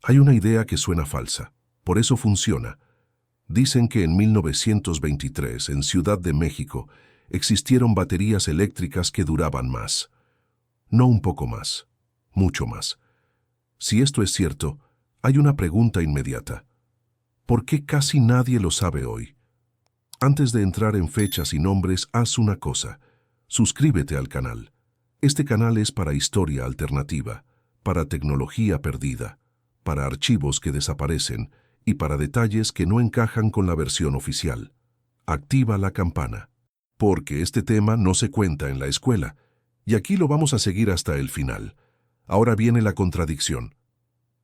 Hay una idea que suena falsa, por eso funciona. Dicen que en 1923, en Ciudad de México, existieron baterías eléctricas que duraban más. No un poco más, mucho más. Si esto es cierto, hay una pregunta inmediata. ¿Por qué casi nadie lo sabe hoy? Antes de entrar en fechas y nombres, haz una cosa. Suscríbete al canal. Este canal es para historia alternativa, para tecnología perdida, para archivos que desaparecen y para detalles que no encajan con la versión oficial. Activa la campana, porque este tema no se cuenta en la escuela, y aquí lo vamos a seguir hasta el final. Ahora viene la contradicción.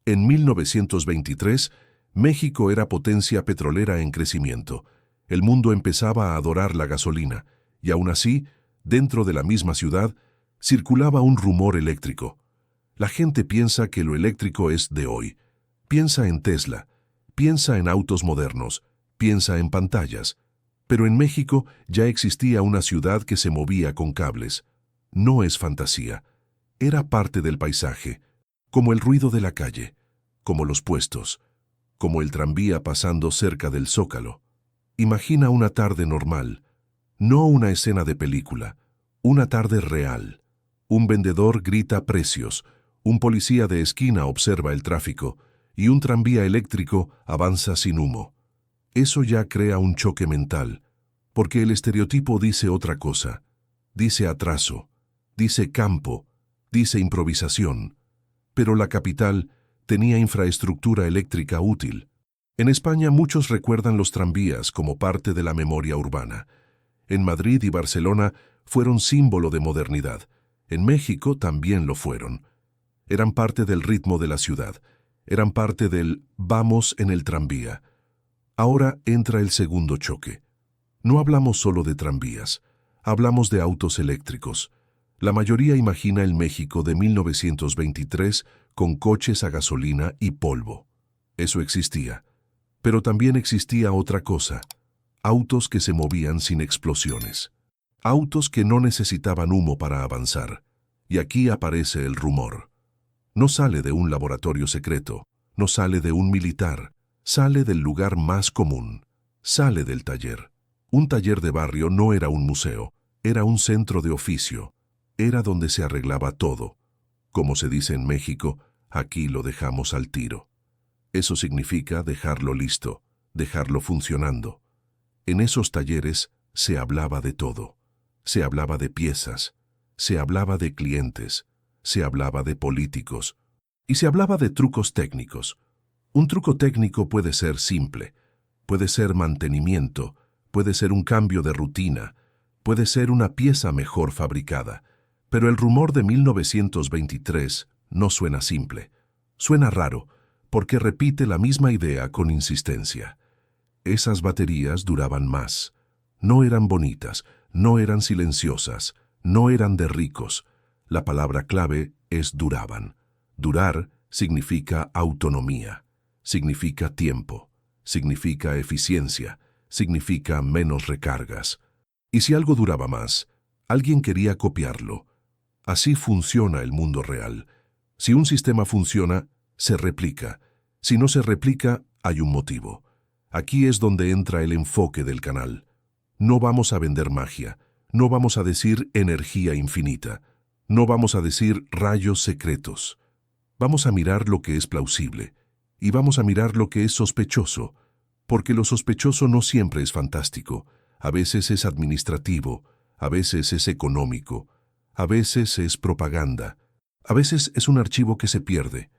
En 1923, México era potencia petrolera en crecimiento. El mundo empezaba a adorar la gasolina, y aún así, dentro de la misma ciudad, circulaba un rumor eléctrico. La gente piensa que lo eléctrico es de hoy. Piensa en Tesla, piensa en autos modernos, piensa en pantallas. Pero en México ya existía una ciudad que se movía con cables. No es fantasía. Era parte del paisaje, como el ruido de la calle, como los puestos, como el tranvía pasando cerca del Zócalo. Imagina una tarde normal, no una escena de película, una tarde real. Un vendedor grita precios, un policía de esquina observa el tráfico y un tranvía eléctrico avanza sin humo. Eso ya crea un choque mental, porque el estereotipo dice otra cosa. Dice atraso, dice campo, dice improvisación. Pero la capital tenía infraestructura eléctrica útil. En España muchos recuerdan los tranvías como parte de la memoria urbana. En Madrid y Barcelona fueron símbolo de modernidad. En México también lo fueron. Eran parte del ritmo de la ciudad. Eran parte del vamos en el tranvía. Ahora entra el segundo choque. No hablamos solo de tranvías. Hablamos de autos eléctricos. La mayoría imagina el México de 1923 con coches a gasolina y polvo. Eso existía. Pero también existía otra cosa. Autos que se movían sin explosiones. Autos que no necesitaban humo para avanzar. Y aquí aparece el rumor. No sale de un laboratorio secreto, no sale de un militar, sale del lugar más común, sale del taller. Un taller de barrio no era un museo, era un centro de oficio, era donde se arreglaba todo. Como se dice en México, aquí lo dejamos al tiro. Eso significa dejarlo listo, dejarlo funcionando. En esos talleres se hablaba de todo. Se hablaba de piezas, se hablaba de clientes, se hablaba de políticos y se hablaba de trucos técnicos. Un truco técnico puede ser simple, puede ser mantenimiento, puede ser un cambio de rutina, puede ser una pieza mejor fabricada. Pero el rumor de 1923 no suena simple. Suena raro, porque repite la misma idea con insistencia. Esas baterías duraban más. No eran bonitas, no eran silenciosas, no eran de ricos. La palabra clave es duraban. Durar significa autonomía, significa tiempo, significa eficiencia, significa menos recargas. Y si algo duraba más, alguien quería copiarlo. Así funciona el mundo real. Si un sistema funciona, se replica. Si no se replica, hay un motivo. Aquí es donde entra el enfoque del canal. No vamos a vender magia, no vamos a decir energía infinita, no vamos a decir rayos secretos. Vamos a mirar lo que es plausible y vamos a mirar lo que es sospechoso, porque lo sospechoso no siempre es fantástico, a veces es administrativo, a veces es económico, a veces es propaganda, a veces es un archivo que se pierde.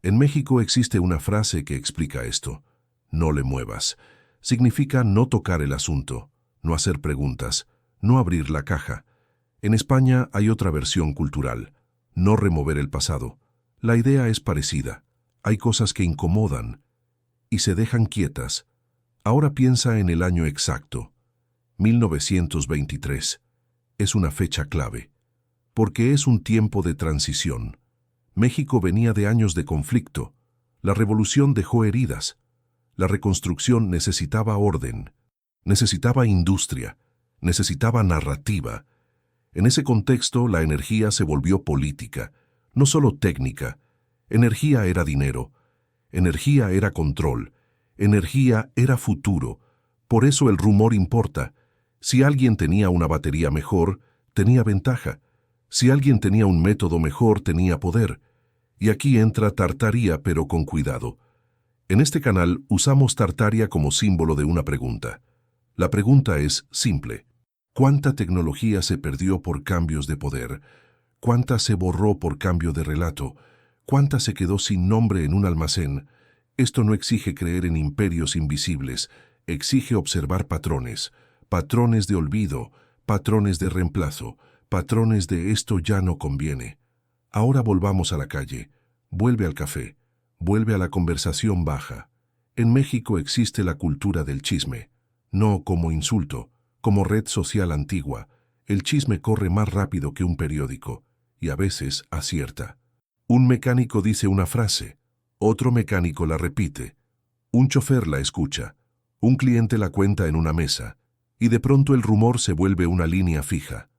En México existe una frase que explica esto. No le muevas. Significa no tocar el asunto, no hacer preguntas, no abrir la caja. En España hay otra versión cultural. No remover el pasado. La idea es parecida. Hay cosas que incomodan y se dejan quietas. Ahora piensa en el año exacto. 1923. Es una fecha clave, porque es un tiempo de transición. México venía de años de conflicto. La revolución dejó heridas. La reconstrucción necesitaba orden, necesitaba industria, necesitaba narrativa. En ese contexto, la energía se volvió política, no solo técnica. Energía era dinero. Energía era control. Energía era futuro. Por eso el rumor importa. Si alguien tenía una batería mejor, tenía ventaja. Si alguien tenía un método mejor, tenía poder. Y aquí entra Tartaria, pero con cuidado. En este canal usamos Tartaria como símbolo de una pregunta. La pregunta es simple. ¿Cuánta tecnología se perdió por cambios de poder? ¿Cuánta se borró por cambio de relato? ¿Cuánta se quedó sin nombre en un almacén? Esto no exige creer en imperios invisibles, exige observar patrones. Patrones de olvido, patrones de reemplazo, patrones de esto ya no conviene. Ahora volvamos a la calle, vuelve al café, vuelve a la conversación baja. En México existe la cultura del chisme, no como insulto, como red social antigua. El chisme corre más rápido que un periódico, y a veces acierta. Un mecánico dice una frase, otro mecánico la repite, un chofer la escucha, un cliente la cuenta en una mesa, y de pronto el rumor se vuelve una línea fija.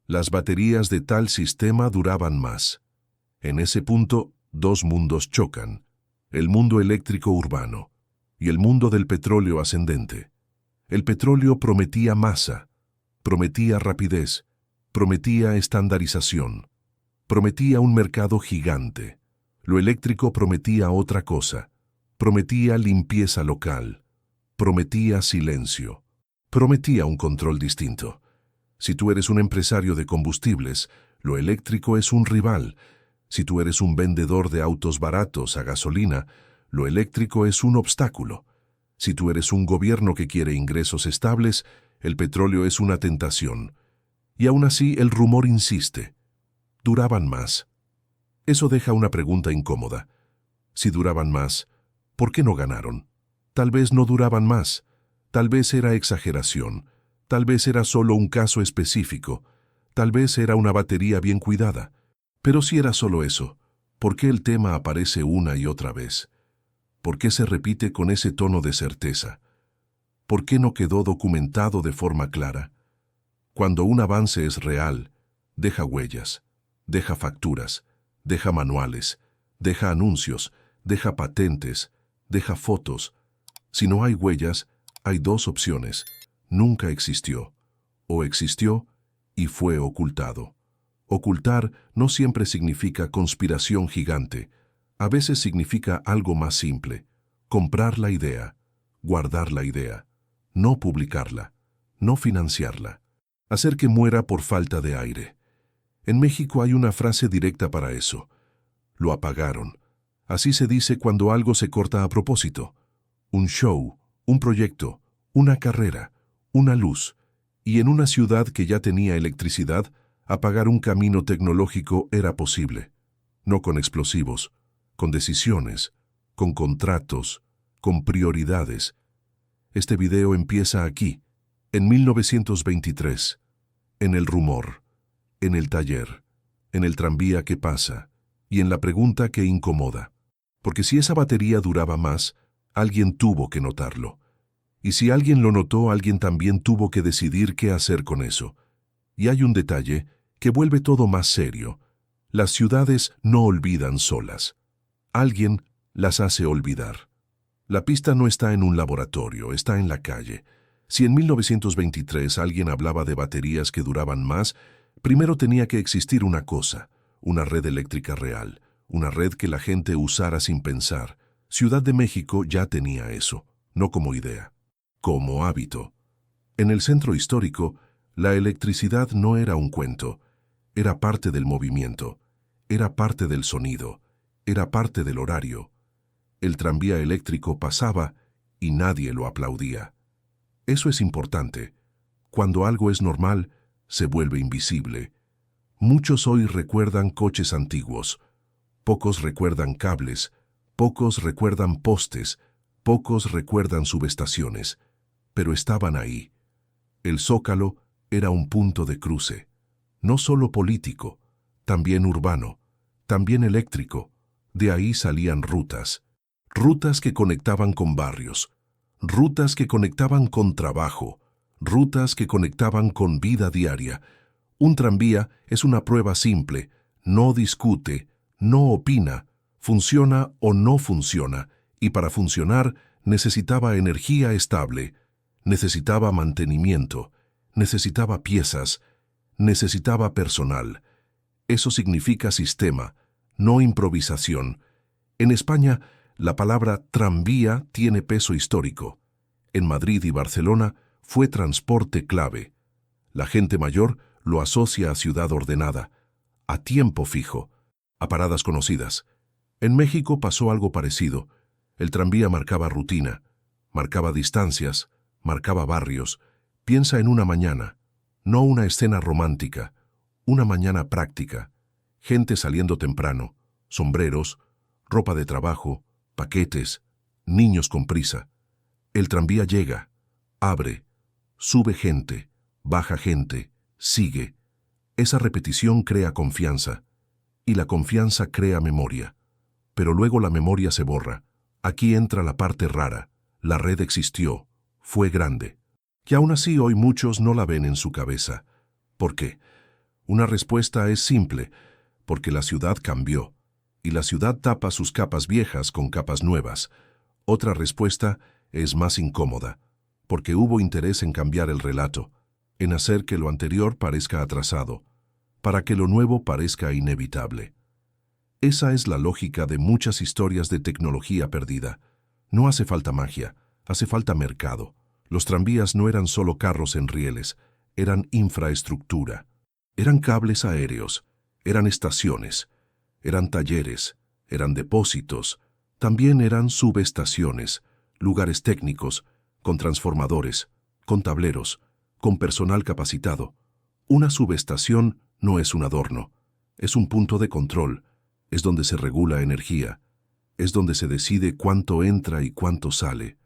Las baterías de tal sistema duraban más. En ese punto, dos mundos chocan, el mundo eléctrico urbano y el mundo del petróleo ascendente. El petróleo prometía masa, prometía rapidez, prometía estandarización, prometía un mercado gigante. Lo eléctrico prometía otra cosa, prometía limpieza local, prometía silencio, prometía un control distinto. Si tú eres un empresario de combustibles, lo eléctrico es un rival. Si tú eres un vendedor de autos baratos a gasolina, lo eléctrico es un obstáculo. Si tú eres un gobierno que quiere ingresos estables, el petróleo es una tentación. Y aún así el rumor insiste. Duraban más. Eso deja una pregunta incómoda. Si duraban más, ¿por qué no ganaron? Tal vez no duraban más. Tal vez era exageración. Tal vez era solo un caso específico. Tal vez era una batería bien cuidada. Pero si era solo eso, ¿por qué el tema aparece una y otra vez? ¿Por qué se repite con ese tono de certeza? ¿Por qué no quedó documentado de forma clara? Cuando un avance es real, deja huellas, deja facturas, deja manuales, deja anuncios, deja patentes, deja fotos. Si no hay huellas, hay dos opciones. Nunca existió, o existió y fue ocultado. Ocultar no siempre significa conspiración gigante. A veces significa algo más simple. Comprar la idea, guardar la idea, no publicarla, no financiarla, hacer que muera por falta de aire. En México hay una frase directa para eso. Lo apagaron. Así se dice cuando algo se corta a propósito. Un show, un proyecto, una carrera, una luz. Y en una ciudad que ya tenía electricidad, apagar un camino tecnológico era posible. No con explosivos, con decisiones, con contratos, con prioridades. Este video empieza aquí, en 1923, en el rumor, en el taller, en el tranvía que pasa y en la pregunta que incomoda. Porque si esa batería duraba más, alguien tuvo que notarlo. Y si alguien lo notó, alguien también tuvo que decidir qué hacer con eso. Y hay un detalle que vuelve todo más serio. Las ciudades no olvidan solas. Alguien las hace olvidar. La pista no está en un laboratorio, está en la calle. Si en 1923 alguien hablaba de baterías que duraban más, primero tenía que existir una cosa, una red eléctrica real, una red que la gente usara sin pensar. Ciudad de México ya tenía eso, no como idea, como hábito. En el centro histórico, la electricidad no era un cuento, era parte del movimiento, era parte del sonido, era parte del horario. El tranvía eléctrico pasaba y nadie lo aplaudía. Eso es importante. Cuando algo es normal, se vuelve invisible. Muchos hoy recuerdan coches antiguos, pocos recuerdan cables, pocos recuerdan postes, pocos recuerdan subestaciones, pero estaban ahí. El Zócalo era un punto de cruce, no solo político, también urbano, también eléctrico. De ahí salían rutas, rutas que conectaban con barrios, rutas que conectaban con trabajo, rutas que conectaban con vida diaria. Un tranvía es una prueba simple, no discute, no opina, Funciona o no funciona, y para funcionar necesitaba energía estable, necesitaba mantenimiento, necesitaba piezas, necesitaba personal. Eso significa sistema, no improvisación. En España, la palabra tranvía tiene peso histórico. En Madrid y Barcelona fue transporte clave. La gente mayor lo asocia a ciudad ordenada, a tiempo fijo, a paradas conocidas. En México pasó algo parecido. El tranvía marcaba rutina, marcaba distancias, marcaba barrios. Piensa en una mañana, no una escena romántica, una mañana práctica. Gente saliendo temprano, sombreros, ropa de trabajo, paquetes, niños con prisa. El tranvía llega, abre, sube gente, baja gente, sigue. Esa repetición crea confianza, y la confianza crea memoria. Pero luego la memoria se borra. Aquí entra la parte rara. La red existió, fue grande. Y aún así hoy muchos no la ven en su cabeza. ¿Por qué? Una respuesta es simple, porque la ciudad cambió, y la ciudad tapa sus capas viejas con capas nuevas. Otra respuesta es más incómoda, porque hubo interés en cambiar el relato, en hacer que lo anterior parezca atrasado, para que lo nuevo parezca inevitable. Esa es la lógica de muchas historias de tecnología perdida. No hace falta magia, hace falta mercado. Los tranvías no eran solo carros en rieles, eran infraestructura. Eran cables aéreos, eran estaciones, eran talleres, eran depósitos, también eran subestaciones, lugares técnicos, con transformadores, con tableros, con personal capacitado. Una subestación no es un adorno, es un punto de control, es donde se regula energía, es donde se decide cuánto entra y cuánto sale.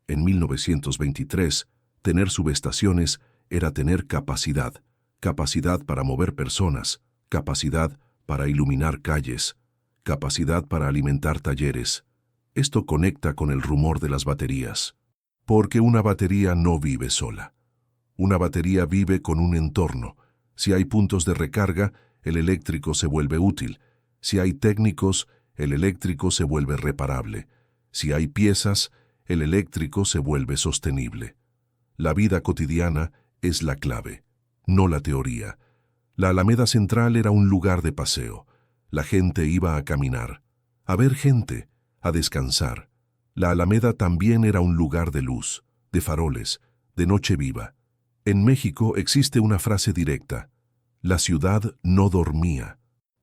En 1923, tener subestaciones era tener capacidad, capacidad para mover personas, capacidad para iluminar calles, capacidad para alimentar talleres. Esto conecta con el rumor de las baterías, porque una batería no vive sola. Una batería vive con un entorno. Si hay puntos de recarga, el eléctrico se vuelve útil. Si hay técnicos, el eléctrico se vuelve reparable. Si hay piezas, el eléctrico se vuelve sostenible. La vida cotidiana es la clave, no la teoría. La Alameda Central era un lugar de paseo. La gente iba a caminar, a ver gente, a descansar. La Alameda también era un lugar de luz, de faroles, de noche viva. En México existe una frase directa: la ciudad no dormía.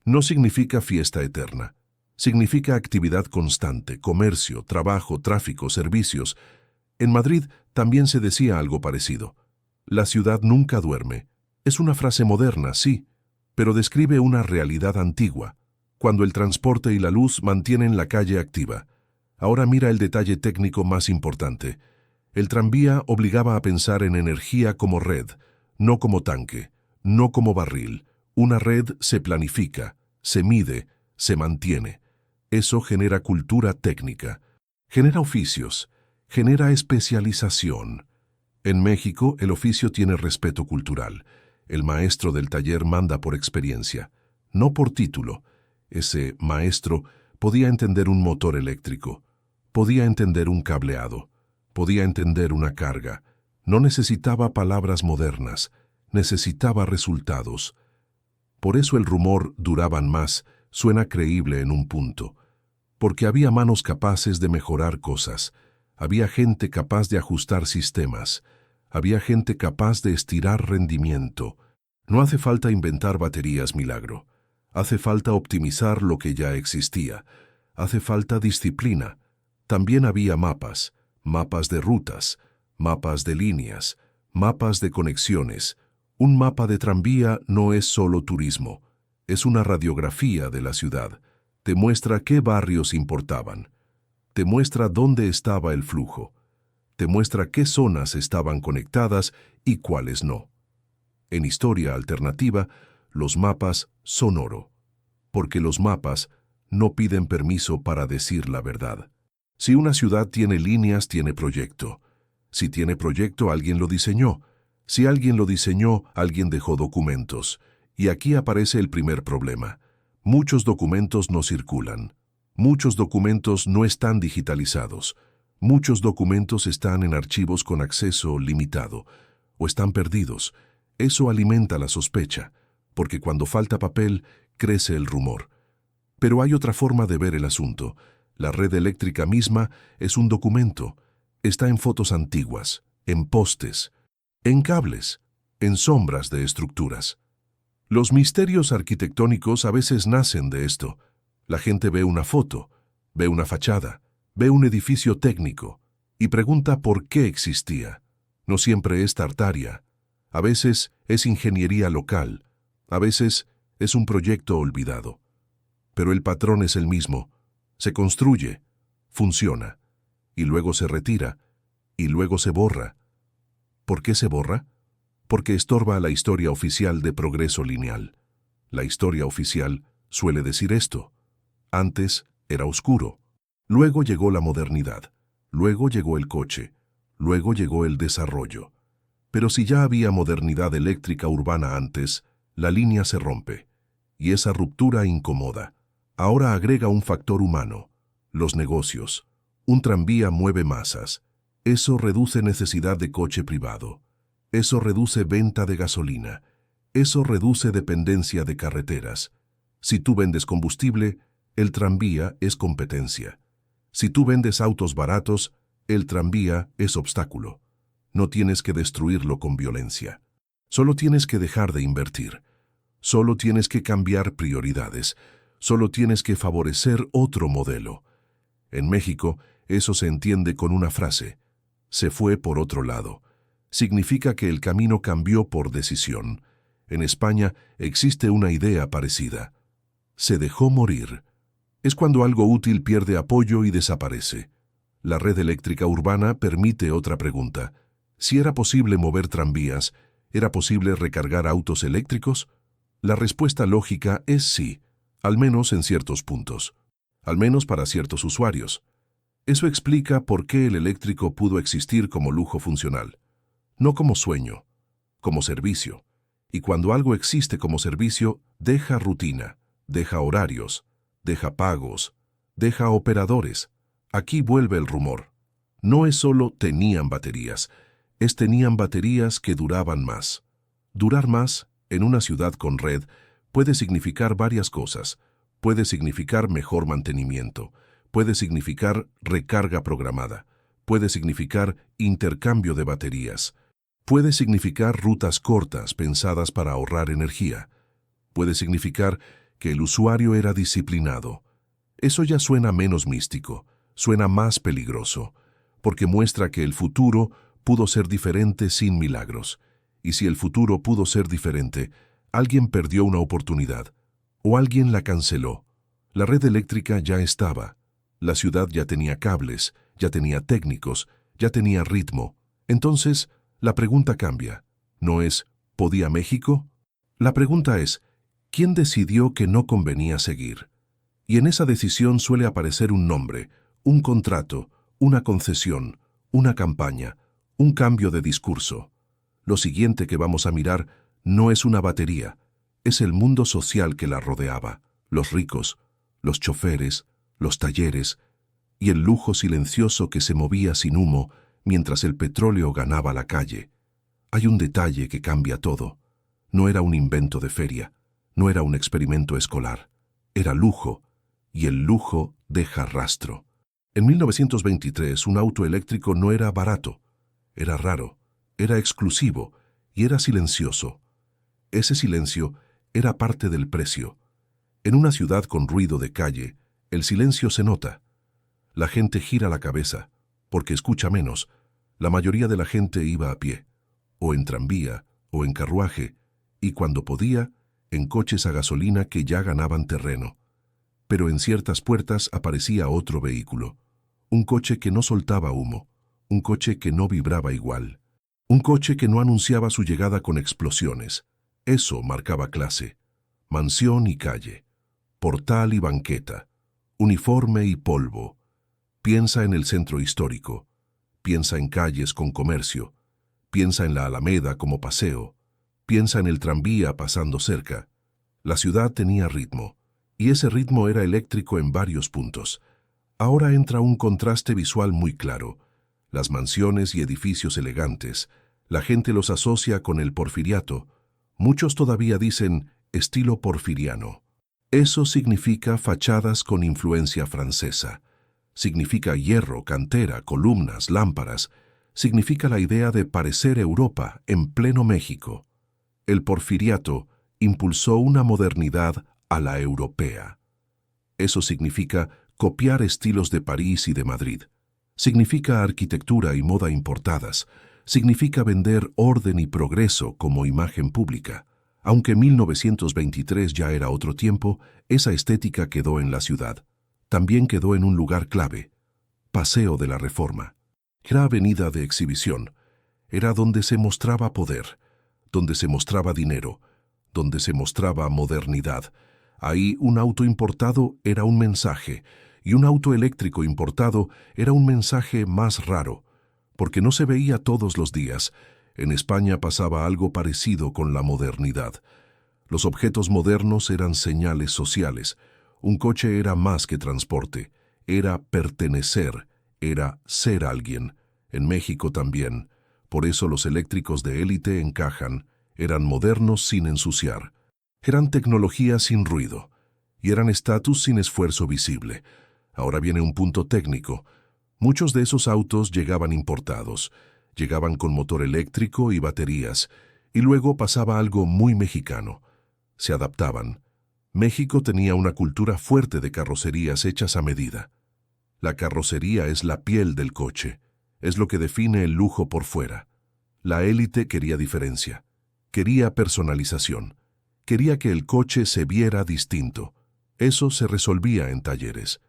No significa fiesta eterna. Significa actividad constante, comercio, trabajo, tráfico, servicios. En Madrid también se decía algo parecido. La ciudad nunca duerme. Es una frase moderna, sí, pero describe una realidad antigua, cuando el transporte y la luz mantienen la calle activa. Ahora mira el detalle técnico más importante. El tranvía obligaba a pensar en energía como red, no como tanque, no como barril. Una red se planifica, se mide, se mantiene. Eso genera cultura técnica, genera oficios, genera especialización. En México, el oficio tiene respeto cultural. El maestro del taller manda por experiencia, no por título. Ese maestro podía entender un motor eléctrico, podía entender un cableado, podía entender una carga. No necesitaba palabras modernas, necesitaba resultados. Por eso el rumor "duraban más" suena creíble en un punto. Porque había manos capaces de mejorar cosas, había gente capaz de ajustar sistemas, había gente capaz de estirar rendimiento. No hace falta inventar baterías milagro. Hace falta optimizar lo que ya existía. Hace falta disciplina. También había mapas, mapas de rutas, mapas de líneas, mapas de conexiones. Un mapa de tranvía no es solo turismo, es una radiografía de la ciudad. Te muestra qué barrios importaban. Te muestra dónde estaba el flujo. Te muestra qué zonas estaban conectadas y cuáles no. En historia alternativa, los mapas son oro, porque los mapas no piden permiso para decir la verdad. Si una ciudad tiene líneas, tiene proyecto. Si tiene proyecto, alguien lo diseñó. Si alguien lo diseñó, alguien dejó documentos. Y aquí aparece el primer problema. Muchos documentos no circulan. Muchos documentos no están digitalizados. Muchos documentos están en archivos con acceso limitado o están perdidos. Eso alimenta la sospecha, porque cuando falta papel, crece el rumor. Pero hay otra forma de ver el asunto. La red eléctrica misma es un documento. Está en fotos antiguas, en postes, en cables, en sombras de estructuras. Los misterios arquitectónicos a veces nacen de esto. La gente ve una foto, ve una fachada, ve un edificio técnico y pregunta por qué existía. No siempre es Tartaria. A veces es ingeniería local. A veces es un proyecto olvidado. Pero el patrón es el mismo. Se construye, funciona, y luego se retira, y luego se borra. ¿Por qué se borra? Porque estorba la historia oficial de progreso lineal. La historia oficial suele decir esto. Antes era oscuro. Luego llegó la modernidad. Luego llegó el coche. Luego llegó el desarrollo. Pero si ya había modernidad eléctrica urbana antes, la línea se rompe. Y esa ruptura incomoda. Ahora agrega un factor humano. Los negocios. Un tranvía mueve masas. Eso reduce necesidad de coche privado. Eso reduce venta de gasolina. Eso reduce dependencia de carreteras. Si tú vendes combustible, el tranvía es competencia. Si tú vendes autos baratos, el tranvía es obstáculo. No tienes que destruirlo con violencia. Solo tienes que dejar de invertir. Solo tienes que cambiar prioridades. Solo tienes que favorecer otro modelo. En México, eso se entiende con una frase. Se fue por otro lado. Significa que el camino cambió por decisión. En España existe una idea parecida. Se dejó morir. Es cuando algo útil pierde apoyo y desaparece. La red eléctrica urbana permite otra pregunta. Si era posible mover tranvías, ¿era posible recargar autos eléctricos? La respuesta lógica es sí, al menos en ciertos puntos. Al menos para ciertos usuarios. Eso explica por qué el eléctrico pudo existir como lujo funcional. No como sueño, como servicio. Y cuando algo existe como servicio, deja rutina, deja horarios, deja pagos, deja operadores. Aquí vuelve el rumor. No es solo tenían baterías, es tenían baterías que duraban más. Durar más, en una ciudad con red, puede significar varias cosas. Puede significar mejor mantenimiento, puede significar recarga programada, puede significar intercambio de baterías, puede significar rutas cortas pensadas para ahorrar energía. Puede significar que el usuario era disciplinado. Eso ya suena menos místico, suena más peligroso, porque muestra que el futuro pudo ser diferente sin milagros. Y si el futuro pudo ser diferente, alguien perdió una oportunidad, o alguien la canceló. La red eléctrica ya estaba. La ciudad ya tenía cables, ya tenía técnicos, ya tenía ritmo. Entonces, la pregunta cambia. No es, ¿podía México? La pregunta es, ¿quién decidió que no convenía seguir? Y en esa decisión suele aparecer un nombre, un contrato, una concesión, una campaña, un cambio de discurso. Lo siguiente que vamos a mirar no es una batería, es el mundo social que la rodeaba, los ricos, los choferes, los talleres y el lujo silencioso que se movía sin humo mientras el petróleo ganaba la calle. Hay un detalle que cambia todo. No era un invento de feria, no era un experimento escolar, era lujo, y el lujo deja rastro. En 1923 un auto eléctrico no era barato, era raro, era exclusivo y era silencioso. Ese silencio era parte del precio. En una ciudad con ruido de calle, el silencio se nota. La gente gira la cabeza, porque escucha menos. La mayoría de la gente iba a pie, o en tranvía, o en carruaje, y cuando podía, en coches a gasolina que ya ganaban terreno. Pero en ciertas puertas aparecía otro vehículo, un coche que no soltaba humo, un coche que no vibraba igual, un coche que no anunciaba su llegada con explosiones. Eso marcaba clase, mansión y calle, portal y banqueta, uniforme y polvo. Piensa en el centro histórico, piensa en calles con comercio, piensa en la Alameda como paseo, piensa en el tranvía pasando cerca. La ciudad tenía ritmo, y ese ritmo era eléctrico en varios puntos. Ahora entra un contraste visual muy claro. Las mansiones y edificios elegantes, la gente los asocia con el porfiriato. Muchos todavía dicen estilo porfiriano. Eso significa fachadas con influencia francesa. Significa hierro, cantera, columnas, lámparas. Significa la idea de parecer Europa en pleno México. El porfiriato impulsó una modernidad a la europea. Eso significa copiar estilos de París y de Madrid. Significa arquitectura y moda importadas. Significa vender orden y progreso como imagen pública. Aunque 1923 ya era otro tiempo, esa estética quedó en la ciudad. También quedó en un lugar clave, Paseo de la Reforma. Era avenida de exhibición. Era donde se mostraba poder, donde se mostraba dinero, donde se mostraba modernidad. Ahí un auto importado era un mensaje, y un auto eléctrico importado era un mensaje más raro, porque no se veía todos los días. En España pasaba algo parecido con la modernidad. Los objetos modernos eran señales sociales. Un coche era más que transporte, era pertenecer, era ser alguien. En México también. Por eso los eléctricos de élite encajan. Eran modernos sin ensuciar. Eran tecnología sin ruido. Y eran estatus sin esfuerzo visible. Ahora viene un punto técnico. Muchos de esos autos llegaban importados. Llegaban con motor eléctrico y baterías. Y luego pasaba algo muy mexicano. Se adaptaban. México tenía una cultura fuerte de carrocerías hechas a medida. La carrocería es la piel del coche. Es lo que define el lujo por fuera. La élite quería diferencia. Quería personalización. Quería que el coche se viera distinto. Eso se resolvía en talleres.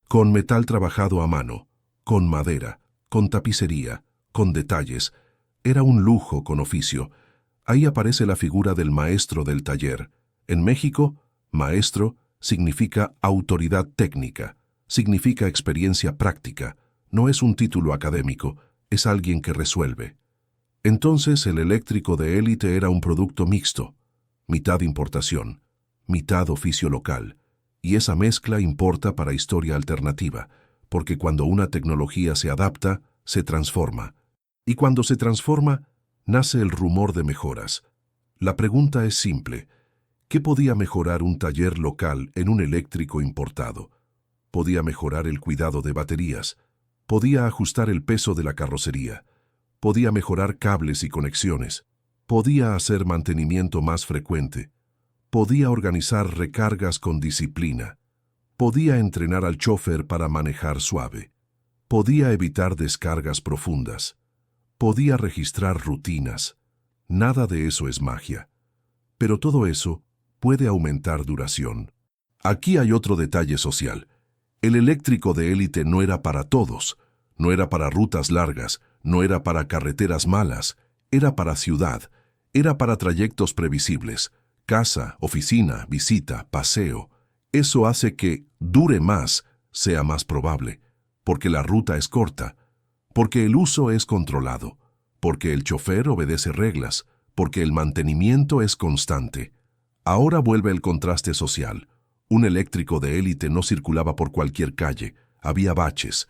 Con metal trabajado a mano, con madera, con tapicería, con detalles. Era un lujo con oficio. Ahí aparece la figura del maestro del taller. En México, maestro significa autoridad técnica, significa experiencia práctica. No es un título académico, es alguien que resuelve. Entonces el eléctrico de élite era un producto mixto, mitad importación, mitad oficio local. Y esa mezcla importa para historia alternativa, porque cuando una tecnología se adapta, se transforma. Y cuando se transforma, nace el rumor de mejoras. La pregunta es simple. ¿Qué podía mejorar un taller local en un eléctrico importado? Podía mejorar el cuidado de baterías. Podía ajustar el peso de la carrocería. Podía mejorar cables y conexiones. Podía hacer mantenimiento más frecuente. Podía organizar recargas con disciplina. Podía entrenar al chofer para manejar suave. Podía evitar descargas profundas. Podía registrar rutinas. Nada de eso es magia. Pero todo eso puede aumentar duración. Aquí hay otro detalle social. El eléctrico de élite no era para todos. No era para rutas largas. No era para carreteras malas. Era para ciudad. Era para trayectos previsibles. Casa, oficina, visita, paseo. Eso hace que dure más, sea más probable, porque la ruta es corta, porque el uso es controlado, porque el chofer obedece reglas, porque el mantenimiento es constante. Ahora vuelve el contraste social. Un eléctrico de élite no circulaba por cualquier calle, había baches,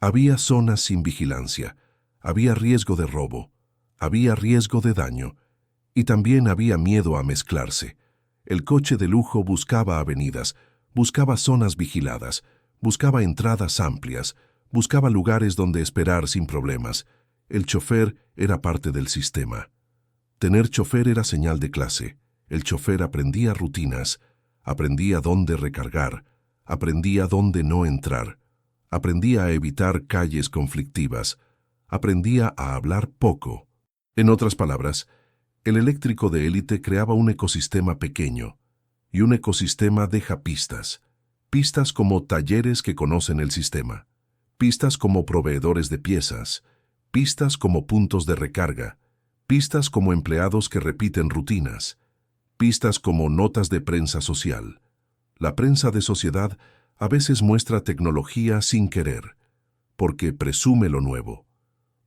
había zonas sin vigilancia, había riesgo de robo, había riesgo de daño, y también había miedo a mezclarse. El coche de lujo buscaba avenidas, buscaba zonas vigiladas, buscaba entradas amplias, buscaba lugares donde esperar sin problemas. El chofer era parte del sistema. Tener chofer era señal de clase. El chofer aprendía rutinas, aprendía dónde recargar, aprendía dónde no entrar, aprendía a evitar calles conflictivas, aprendía a hablar poco. En otras palabras, el eléctrico de élite creaba un ecosistema pequeño, y un ecosistema deja pistas. Pistas como talleres que conocen el sistema, pistas como proveedores de piezas, pistas como puntos de recarga, pistas como empleados que repiten rutinas, pistas como notas de prensa social. La prensa de sociedad a veces muestra tecnología sin querer, porque presume lo nuevo,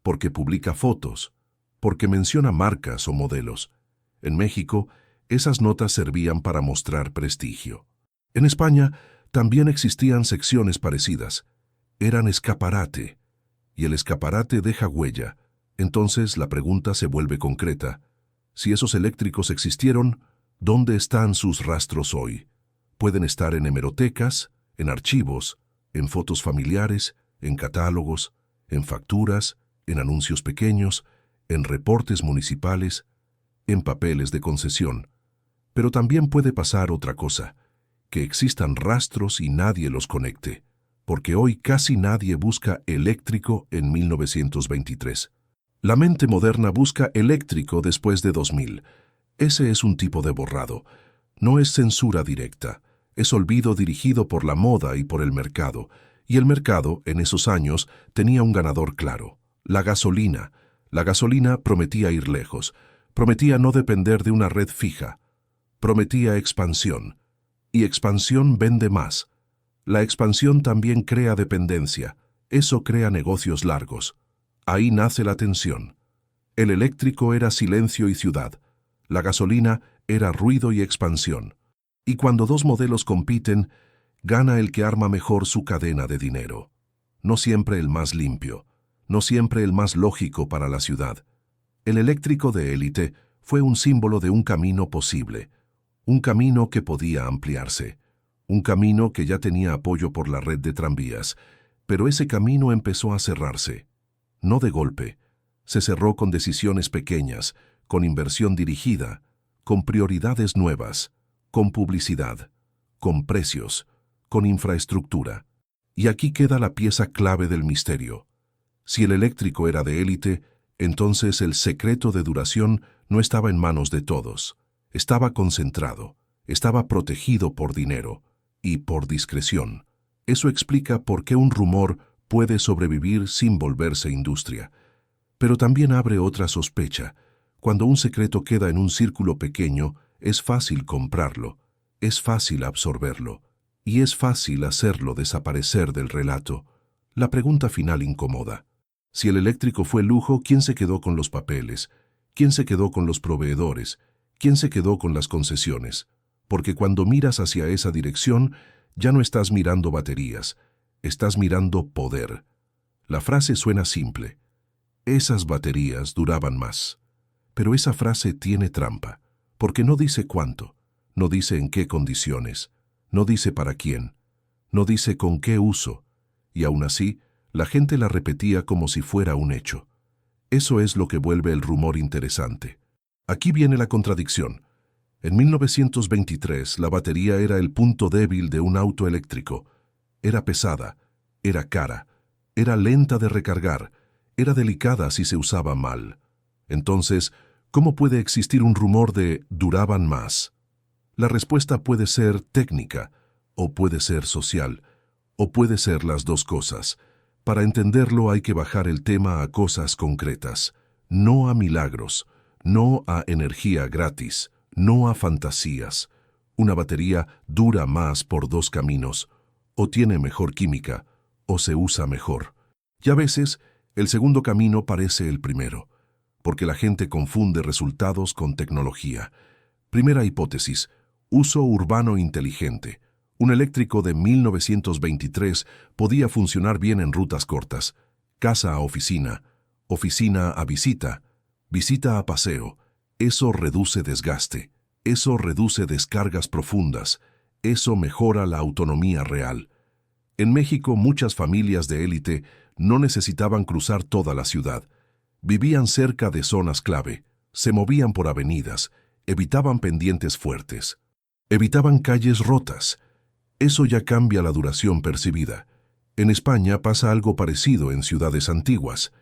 porque publica fotos, porque menciona marcas o modelos. En México, esas notas servían para mostrar prestigio. En España también existían secciones parecidas. Eran escaparate, y el escaparate deja huella. Entonces la pregunta se vuelve concreta. Si esos eléctricos existieron, ¿dónde están sus rastros hoy? Pueden estar en hemerotecas, en archivos, en fotos familiares, en catálogos, en facturas, en anuncios pequeños, en reportes municipales, en papeles de concesión. Pero también puede pasar otra cosa, que existan rastros y nadie los conecte, porque hoy casi nadie busca eléctrico en 1923. La mente moderna busca eléctrico después de 2000. Ese es un tipo de borrado. No es censura directa, es olvido dirigido por la moda y por el mercado. Y el mercado, en esos años, tenía un ganador claro: la gasolina. La gasolina prometía ir lejos, prometía no depender de una red fija, prometía expansión. Y expansión vende más. La expansión también crea dependencia, eso crea negocios largos. Ahí nace la tensión. El eléctrico era silencio y ciudad, la gasolina era ruido y expansión. Y cuando dos modelos compiten, gana el que arma mejor su cadena de dinero. No siempre el más limpio, no siempre el más lógico para la ciudad. El eléctrico de élite fue un símbolo de un camino posible, un camino que podía ampliarse, un camino que ya tenía apoyo por la red de tranvías, pero ese camino empezó a cerrarse. No de golpe, se cerró con decisiones pequeñas, con inversión dirigida, con prioridades nuevas, con publicidad, con precios, con infraestructura. Y aquí queda la pieza clave del misterio. Si el eléctrico era de élite, entonces el secreto de duración no estaba en manos de todos. Estaba concentrado, estaba protegido por dinero y por discreción. Eso explica por qué un rumor puede sobrevivir sin volverse industria. Pero también abre otra sospecha. Cuando un secreto queda en un círculo pequeño, es fácil comprarlo, es fácil absorberlo, y es fácil hacerlo desaparecer del relato. La pregunta final incomoda. Si el eléctrico fue lujo, ¿quién se quedó con los papeles? ¿Quién se quedó con los proveedores? ¿Quién se quedó con las concesiones? Porque cuando miras hacia esa dirección, ya no estás mirando baterías, estás mirando poder. La frase suena simple. Esas baterías duraban más. Pero esa frase tiene trampa, porque no dice cuánto, no dice en qué condiciones, no dice para quién, no dice con qué uso, y aún así, la gente la repetía como si fuera un hecho. Eso es lo que vuelve el rumor interesante. Aquí viene la contradicción. En 1923, la batería era el punto débil de un auto eléctrico. Era pesada, era cara, era lenta de recargar, era delicada si se usaba mal. Entonces, ¿cómo puede existir un rumor de duraban más? La respuesta puede ser técnica, o puede ser social, o puede ser las dos cosas. Para entenderlo hay que bajar el tema a cosas concretas, no a milagros, no a energía gratis, no a fantasías. Una batería dura más por dos caminos, o tiene mejor química, o se usa mejor. Y a veces, el segundo camino parece el primero, porque la gente confunde resultados con tecnología. Primera hipótesis, uso urbano inteligente. Un eléctrico de 1923 podía funcionar bien en rutas cortas, casa a oficina, oficina a visita, visita a paseo. Eso reduce desgaste, eso reduce descargas profundas, eso mejora la autonomía real. En México, muchas familias de élite no necesitaban cruzar toda la ciudad. Vivían cerca de zonas clave, se movían por avenidas, evitaban pendientes fuertes, evitaban calles rotas. Eso ya cambia la duración percibida. En España pasa algo parecido en ciudades antiguas.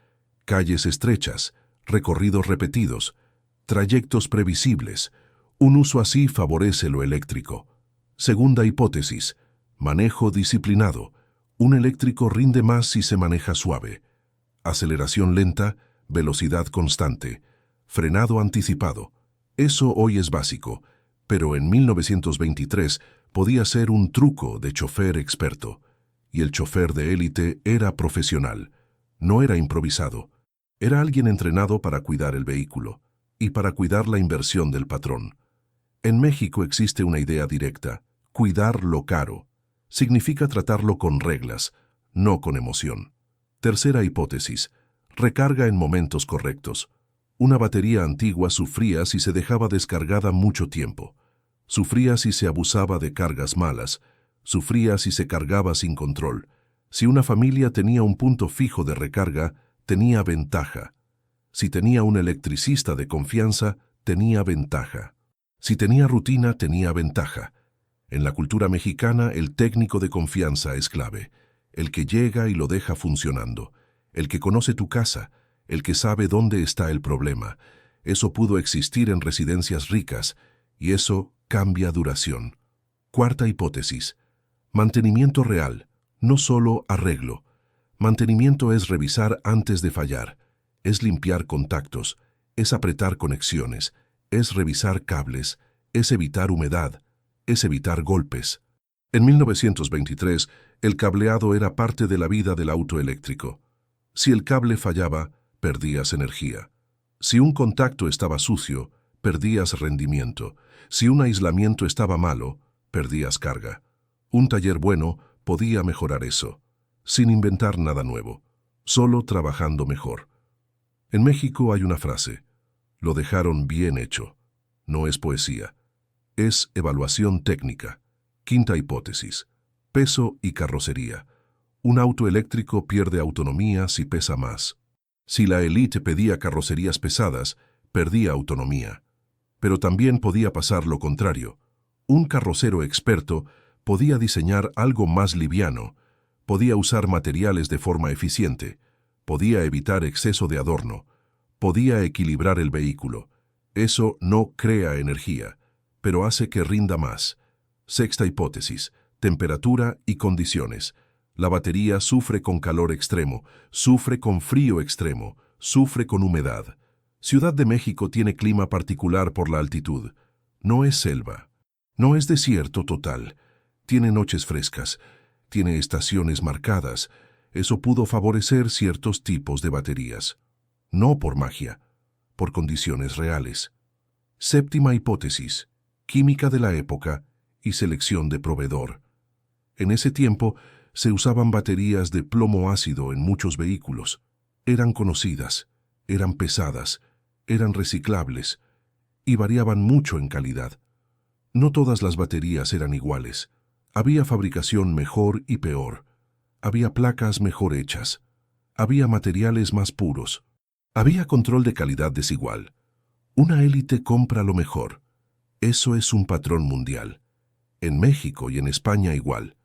Calles estrechas, recorridos repetidos, trayectos previsibles. Un uso así favorece lo eléctrico. Segunda hipótesis, manejo disciplinado. Un eléctrico rinde más si se maneja suave. Aceleración lenta, velocidad constante, frenado anticipado. Eso hoy es básico, pero en 1923 podía ser un truco de chofer experto. Y el chofer de élite era profesional, no era improvisado. Era alguien entrenado para cuidar el vehículo y para cuidar la inversión del patrón. En México existe una idea directa. cuidar lo caro. Significa tratarlo con reglas, no con emoción. Tercera hipótesis. Recarga en momentos correctos. Una batería antigua sufría si se dejaba descargada mucho tiempo. Sufría si se abusaba de cargas malas. Sufría si se cargaba sin control. Si una familia tenía un punto fijo de recarga, tenía ventaja. Si tenía un electricista de confianza, tenía ventaja. Si tenía rutina, tenía ventaja. En la cultura mexicana, el técnico de confianza es clave. El que llega y lo deja funcionando. El que conoce tu casa. El que sabe dónde está el problema. Eso pudo existir en residencias ricas, y eso cambia duración. Cuarta hipótesis. Mantenimiento real, no solo arreglo. Mantenimiento es revisar antes de fallar, es limpiar contactos, es apretar conexiones, es revisar cables, es evitar humedad, es evitar golpes. En 1923, el cableado era parte de la vida del auto eléctrico. Si el cable fallaba, perdías energía. Si un contacto estaba sucio, perdías rendimiento. Si un aislamiento estaba malo, perdías carga. Un taller bueno podía mejorar eso, sin inventar nada nuevo, solo trabajando mejor. En México hay una frase: lo dejaron bien hecho. No es poesía, es evaluación técnica. Quinta hipótesis: peso y carrocería. Un auto eléctrico pierde autonomía si pesa más. Si la élite pedía carrocerías pesadas, perdía autonomía. Pero también podía pasar lo contrario. Un carrocero experto podía diseñar algo más liviano, podía usar materiales de forma eficiente, podía evitar exceso de adorno, podía equilibrar el vehículo. Eso no crea energía, pero hace que rinda más. Sexta hipótesis: temperatura y condiciones. La batería sufre con calor extremo, sufre con frío extremo, sufre con humedad. Ciudad de México tiene clima particular por la altitud. No es selva, no es desierto total. Tiene noches frescas, tiene estaciones marcadas. Eso pudo favorecer ciertos tipos de baterías. No por magia, por condiciones reales. Séptima hipótesis: química de la época y selección de proveedor. En ese tiempo se usaban baterías de plomo ácido en muchos vehículos. Eran conocidas, eran pesadas, eran reciclables y variaban mucho en calidad. No todas las baterías eran iguales. Había fabricación mejor y peor. Había placas mejor hechas. Había materiales más puros. Había control de calidad desigual. Una élite compra lo mejor. Eso es un patrón mundial. En México y en España igual.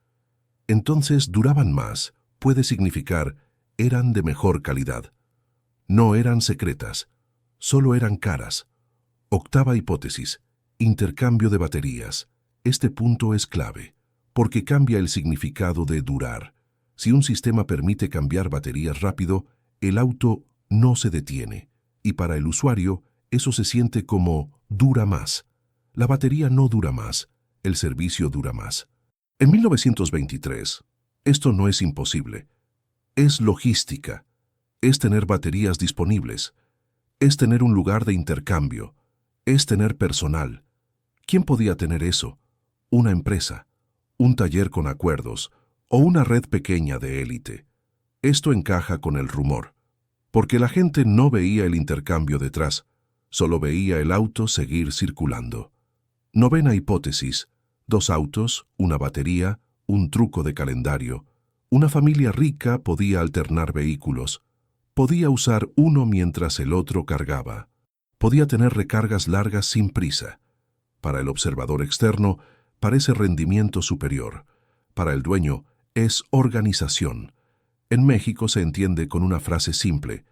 Entonces duraban más, puede significar, eran de mejor calidad. No eran secretas, solo eran caras. Octava hipótesis: intercambio de baterías. Este punto es clave, porque cambia el significado de durar. Si un sistema permite cambiar baterías rápido, el auto no se detiene, y para el usuario eso se siente como dura más. La batería no dura más, el servicio dura más. En 1923, esto no es imposible. Es logística, es tener baterías disponibles, es tener un lugar de intercambio, es tener personal. ¿Quién podía tener eso? Una empresa, un taller con acuerdos o una red pequeña de élite. Esto encaja con el rumor, porque la gente no veía el intercambio detrás, solo veía el auto seguir circulando. Novena hipótesis: 2 autos, una batería, un truco de calendario. Una familia rica podía alternar vehículos. Podía usar uno mientras el otro cargaba. Podía tener recargas largas sin prisa. Para el observador externo, parece rendimiento superior. Para el dueño, es organización. En México se entiende con una frase simple: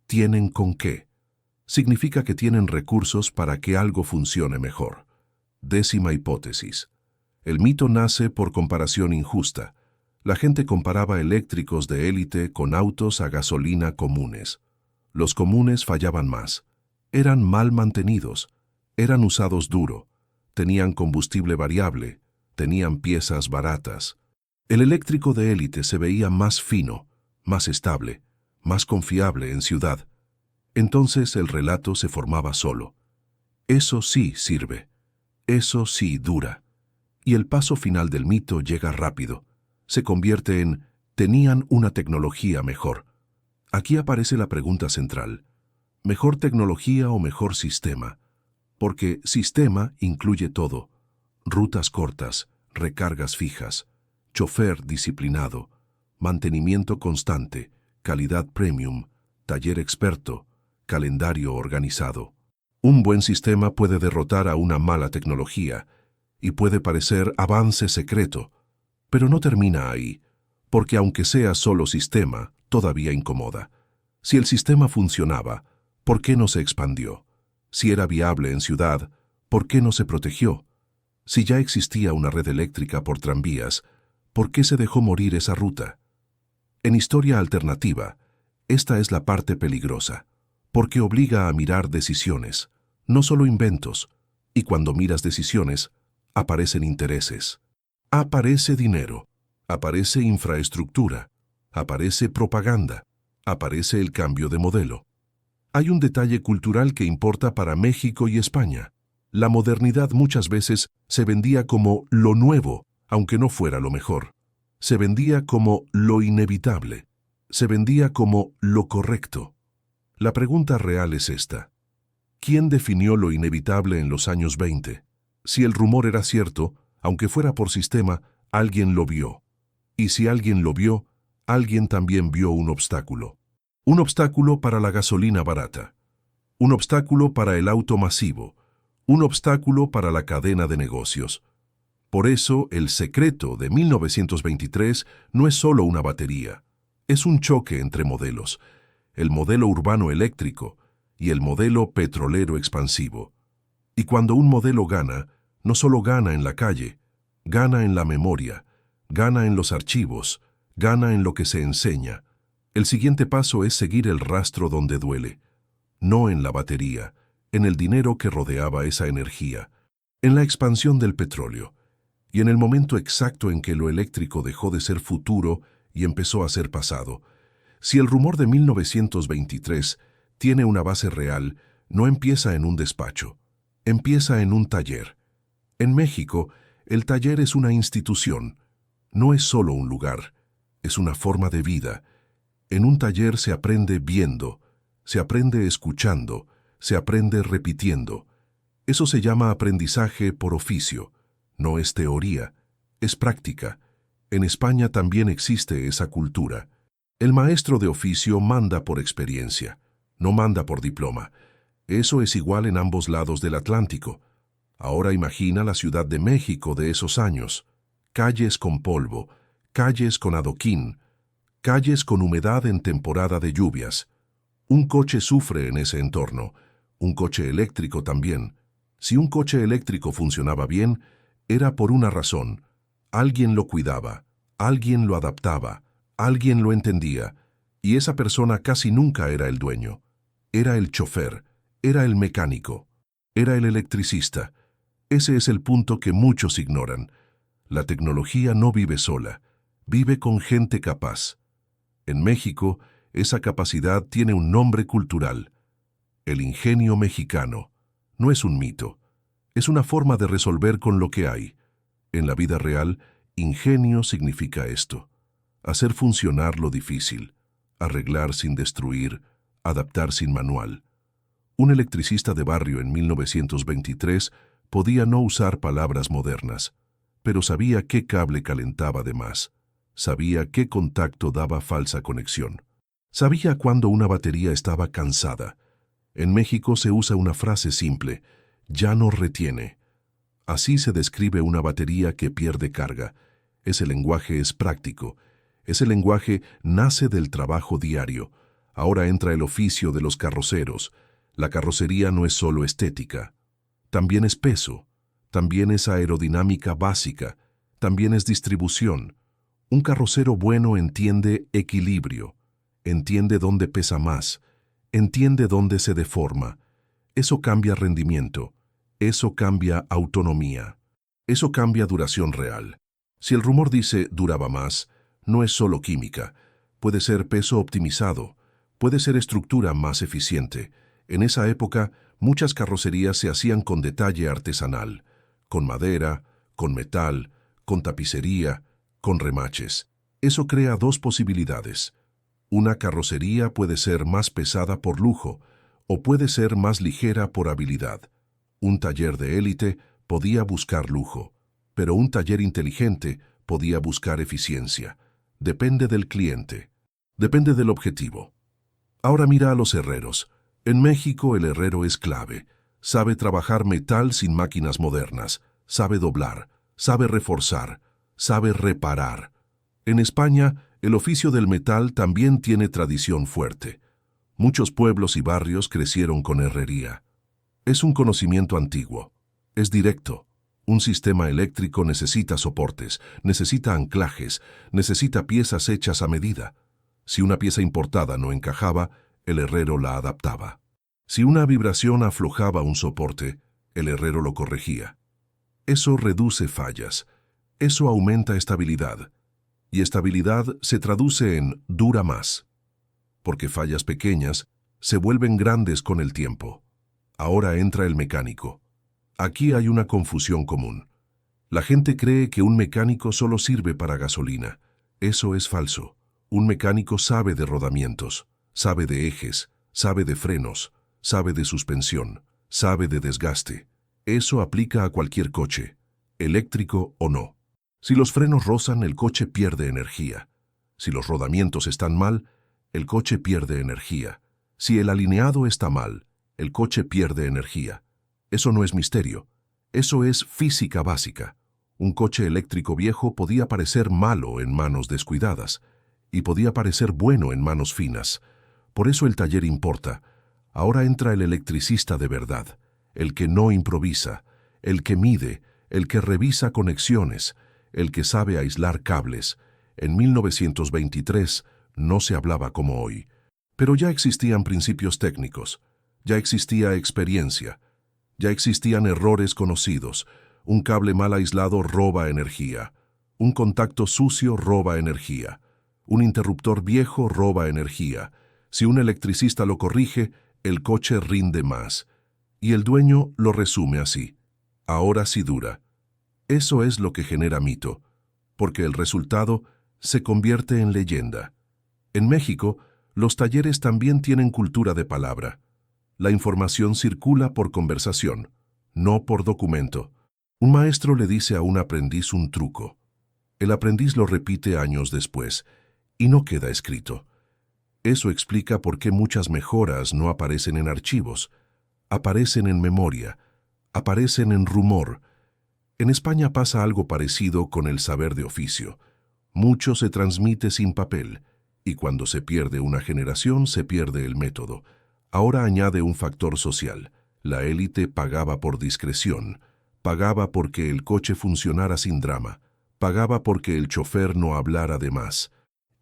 ¿tienen con qué? Significa que tienen recursos para que algo funcione mejor. Décima hipótesis: el mito nace por comparación injusta. La gente comparaba eléctricos de élite con autos a gasolina comunes. Los comunes fallaban más. Eran mal mantenidos. Eran usados duro. Tenían combustible variable. Tenían piezas baratas. El eléctrico de élite se veía más fino, más estable, más confiable en ciudad. Entonces el relato se formaba solo. Eso sí sirve. Eso sí dura. Y el paso final del mito llega rápido. Se convierte en tenían una tecnología mejor. Aquí aparece la pregunta central. ¿Mejor tecnología o mejor sistema? Porque sistema incluye todo. Rutas cortas, recargas fijas, chofer disciplinado, mantenimiento constante, calidad premium, taller experto, calendario organizado. Un buen sistema puede derrotar a una mala tecnología y puede parecer avance secreto, pero no termina ahí, porque aunque sea solo sistema, todavía incomoda. Si el sistema funcionaba, ¿por qué no se expandió? Si era viable en ciudad, ¿por qué no se protegió? Si ya existía una red eléctrica por tranvías, ¿por qué se dejó morir esa ruta? En historia alternativa, esta es la parte peligrosa, porque obliga a mirar decisiones, no solo inventos, y cuando miras decisiones, aparecen intereses. Aparece dinero, aparece infraestructura, aparece propaganda, aparece el cambio de modelo. Hay un detalle cultural que importa para México y España. La modernidad muchas veces se vendía como lo nuevo, aunque no fuera lo mejor. Se vendía como lo inevitable. Se vendía como lo correcto. La pregunta real es esta. ¿Quién definió lo inevitable en los años 20? Si el rumor era cierto, aunque fuera por sistema, alguien lo vio. Y si alguien lo vio, alguien también vio un obstáculo. Un obstáculo para la gasolina barata. Un obstáculo para el auto masivo. Un obstáculo para la cadena de negocios. Por eso, el secreto de 1923 no es solo una batería. Es un choque entre modelos. El modelo urbano eléctrico y el modelo petrolero expansivo. Y cuando un modelo gana, no solo gana en la calle, gana en la memoria, gana en los archivos, gana en lo que se enseña. El siguiente paso es seguir el rastro donde duele, no en la batería, en el dinero que rodeaba esa energía, en la expansión del petróleo, y en el momento exacto en que lo eléctrico dejó de ser futuro y empezó a ser pasado. Si el rumor de 1923 tiene una base real, no empieza en un despacho, empieza en un taller. En México, el taller es una institución, no es solo un lugar, es una forma de vida. En un taller se aprende viendo, se aprende escuchando, se aprende repitiendo. Eso se llama aprendizaje por oficio. No es teoría, es práctica. En España también existe esa cultura. El maestro de oficio manda por experiencia, no manda por diploma. Eso es igual en ambos lados del Atlántico. Ahora imagina la Ciudad de México de esos años. Calles con polvo, calles con adoquín, calles con humedad en temporada de lluvias. Un coche sufre en ese entorno, un coche eléctrico también. Si un coche eléctrico funcionaba bien, era por una razón. Alguien lo cuidaba, alguien lo adaptaba, alguien lo entendía, y esa persona casi nunca era el dueño. Era el chofer, era el mecánico, era el electricista. Ese es el punto que muchos ignoran. La tecnología no vive sola, vive con gente capaz. En México, esa capacidad tiene un nombre cultural. El ingenio mexicano. No es un mito. Es una forma de resolver con lo que hay. En la vida real, ingenio significa esto. Hacer funcionar lo difícil. Arreglar sin destruir. Adaptar sin manual. Un electricista de barrio en 1923 podía no usar palabras modernas, pero sabía qué cable calentaba de más. Sabía qué contacto daba falsa conexión. Sabía cuándo una batería estaba cansada. En México se usa una frase simple, ya no retiene. Así se describe una batería que pierde carga. Ese lenguaje es práctico. Ese lenguaje nace del trabajo diario. Ahora entra el oficio de los carroceros. La carrocería no es solo estética. También es peso. También es aerodinámica básica. También es distribución. Un carrocero bueno entiende equilibrio, entiende dónde pesa más, entiende dónde se deforma. Eso cambia rendimiento, eso cambia autonomía, eso cambia duración real. Si el rumor dice duraba más, no es solo química, puede ser peso optimizado, puede ser estructura más eficiente. En esa época, muchas carrocerías se hacían con detalle artesanal, con madera, con metal, con tapicería, con remaches. Eso crea dos posibilidades. Una carrocería puede ser más pesada por lujo o puede ser más ligera por habilidad. Un taller de élite podía buscar lujo, pero un taller inteligente podía buscar eficiencia. Depende del cliente. Depende del objetivo. Ahora mira a los herreros. En México el herrero es clave. Sabe trabajar metal sin máquinas modernas, sabe doblar, sabe reforzar, sabe reparar. En España, el oficio del metal también tiene tradición fuerte. Muchos pueblos y barrios crecieron con herrería. Es un conocimiento antiguo. Es directo. Un sistema eléctrico necesita soportes, necesita anclajes, necesita piezas hechas a medida. Si una pieza importada no encajaba, el herrero la adaptaba. Si una vibración aflojaba un soporte, el herrero lo corregía. Eso reduce fallas. Eso aumenta estabilidad. Y estabilidad se traduce en dura más. Porque fallas pequeñas se vuelven grandes con el tiempo. Ahora entra el mecánico. Aquí hay una confusión común. La gente cree que un mecánico solo sirve para gasolina. Eso es falso. Un mecánico sabe de rodamientos, sabe de ejes, sabe de frenos, sabe de suspensión, sabe de desgaste. Eso aplica a cualquier coche, eléctrico o no. Si los frenos rozan, el coche pierde energía. Si los rodamientos están mal, el coche pierde energía. Si el alineado está mal, el coche pierde energía. Eso no es misterio. Eso es física básica. Un coche eléctrico viejo podía parecer malo en manos descuidadas y podía parecer bueno en manos finas. Por eso el taller importa. Ahora entra el electricista de verdad, el que no improvisa, el que mide, el que revisa conexiones, el que sabe aislar cables. En 1923 no se hablaba como hoy, pero ya existían principios técnicos, ya existía experiencia, ya existían errores conocidos. Un cable mal aislado roba energía, un contacto sucio roba energía, un interruptor viejo roba energía. Si un electricista lo corrige, el coche rinde más. Y el dueño lo resume así: ahora sí dura. Eso es lo que genera mito, porque el resultado se convierte en leyenda. En México, los talleres también tienen cultura de palabra. La información circula por conversación, no por documento. Un maestro le dice a un aprendiz un truco. El aprendiz lo repite años después y no queda escrito. Eso explica por qué muchas mejoras no aparecen en archivos, aparecen en memoria, aparecen en rumor. En España pasa algo parecido con el saber de oficio. Mucho se transmite sin papel, y cuando se pierde una generación se pierde el método. Ahora añade un factor social. La élite pagaba por discreción, pagaba porque el coche funcionara sin drama, pagaba porque el chofer no hablara de más.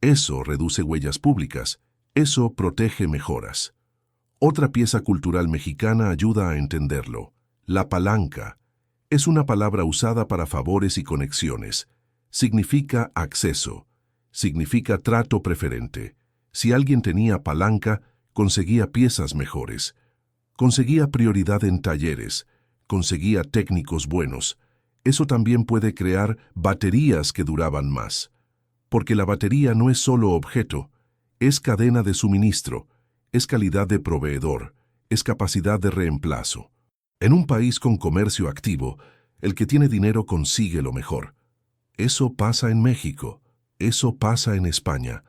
Eso reduce huellas públicas, eso protege mejoras. Otra pieza cultural mexicana ayuda a entenderlo. La palanca es una palabra usada para favores y conexiones. Significa acceso, significa trato preferente. Si alguien tenía palanca, conseguía piezas mejores, conseguía prioridad en talleres, conseguía técnicos buenos. Eso también puede crear baterías que duraban más. Porque la batería no es solo objeto, es cadena de suministro, es calidad de proveedor, es capacidad de reemplazo. En un país con comercio activo, el que tiene dinero consigue lo mejor. Eso pasa en México, eso pasa en España.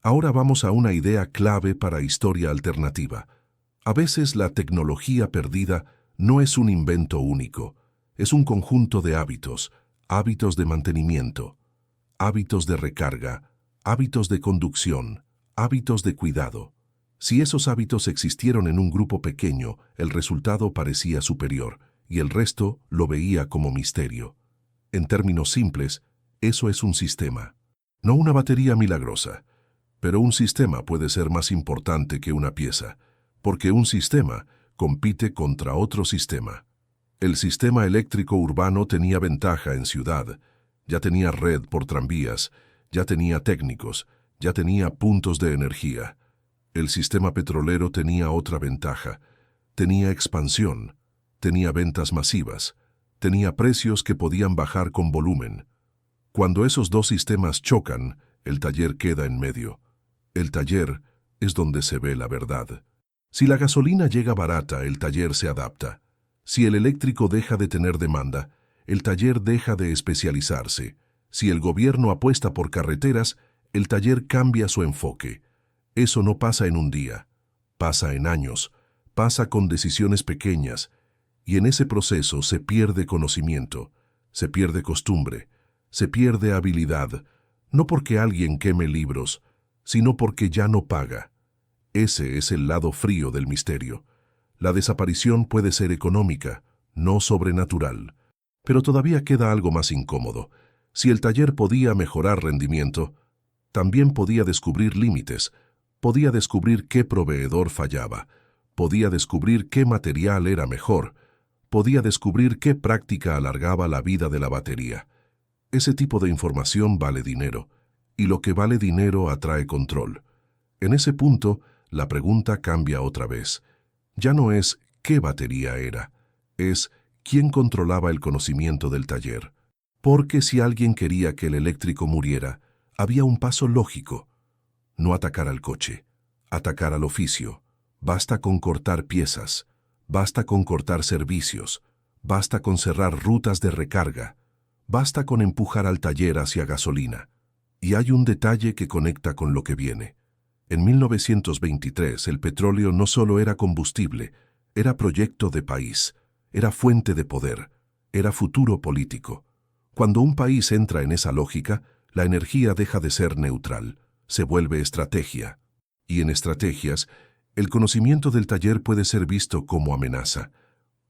Ahora vamos a una idea clave para historia alternativa. A veces la tecnología perdida no es un invento único, es un conjunto de hábitos, hábitos de mantenimiento, hábitos de recarga, hábitos de conducción, hábitos de cuidado. Si esos hábitos existieron en un grupo pequeño, el resultado parecía superior y el resto lo veía como misterio. En términos simples, eso es un sistema. No una batería milagrosa, pero un sistema puede ser más importante que una pieza, porque un sistema compite contra otro sistema. El sistema eléctrico urbano tenía ventaja en ciudad, ya tenía red por tranvías, ya tenía técnicos, ya tenía puntos de energía. El sistema petrolero tenía otra ventaja, tenía expansión, tenía ventas masivas, tenía precios que podían bajar con volumen. Cuando esos dos sistemas chocan, el taller queda en medio. El taller es donde se ve la verdad. Si la gasolina llega barata, el taller se adapta. Si el eléctrico deja de tener demanda, el taller deja de especializarse. Si el gobierno apuesta por carreteras, el taller cambia su enfoque. Eso no pasa en un día, pasa en años, pasa con decisiones pequeñas, y en ese proceso se pierde conocimiento, se pierde costumbre, se pierde habilidad, no porque alguien queme libros, sino porque ya no paga. Ese es el lado frío del misterio. La desaparición puede ser económica, no sobrenatural. Pero todavía queda algo más incómodo. Si el taller podía mejorar rendimiento, también podía descubrir límites, podía descubrir qué proveedor fallaba, podía descubrir qué material era mejor, podía descubrir qué práctica alargaba la vida de la batería. Ese tipo de información vale dinero, y lo que vale dinero atrae control. En ese punto, la pregunta cambia otra vez. Ya no es qué batería era, es quién controlaba el conocimiento del taller. Porque si alguien quería que el eléctrico muriera, había un paso lógico. No atacar al coche, atacar al oficio. Basta con cortar piezas, basta con cortar servicios, basta con cerrar rutas de recarga, basta con empujar al taller hacia gasolina. Y hay un detalle que conecta con lo que viene. En 1923 el petróleo no solo era combustible, era proyecto de país, era fuente de poder, era futuro político. Cuando un país entra en esa lógica, la energía deja de ser neutral, se vuelve estrategia. Y en estrategias, el conocimiento del taller puede ser visto como amenaza,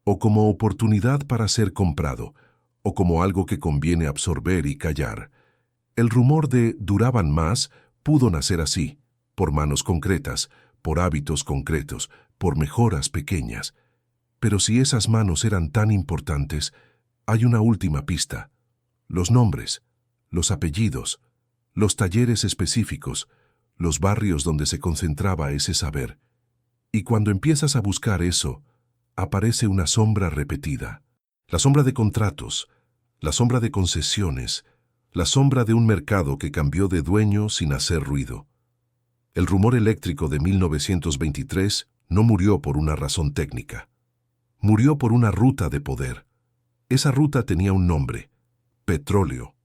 o como oportunidad para ser comprado, o como algo que conviene absorber y callar. El rumor de duraban más pudo nacer así, por manos concretas, por hábitos concretos, por mejoras pequeñas. Pero si esas manos eran tan importantes, hay una última pista. Los nombres, los apellidos, los talleres específicos, los barrios donde se concentraba ese saber. Y cuando empiezas a buscar eso, aparece una sombra repetida. La sombra de contratos, la sombra de concesiones, la sombra de un mercado que cambió de dueño sin hacer ruido. El rumor eléctrico de 1923 no murió por una razón técnica. Murió por una ruta de poder. Esa ruta tenía un nombre: petróleo.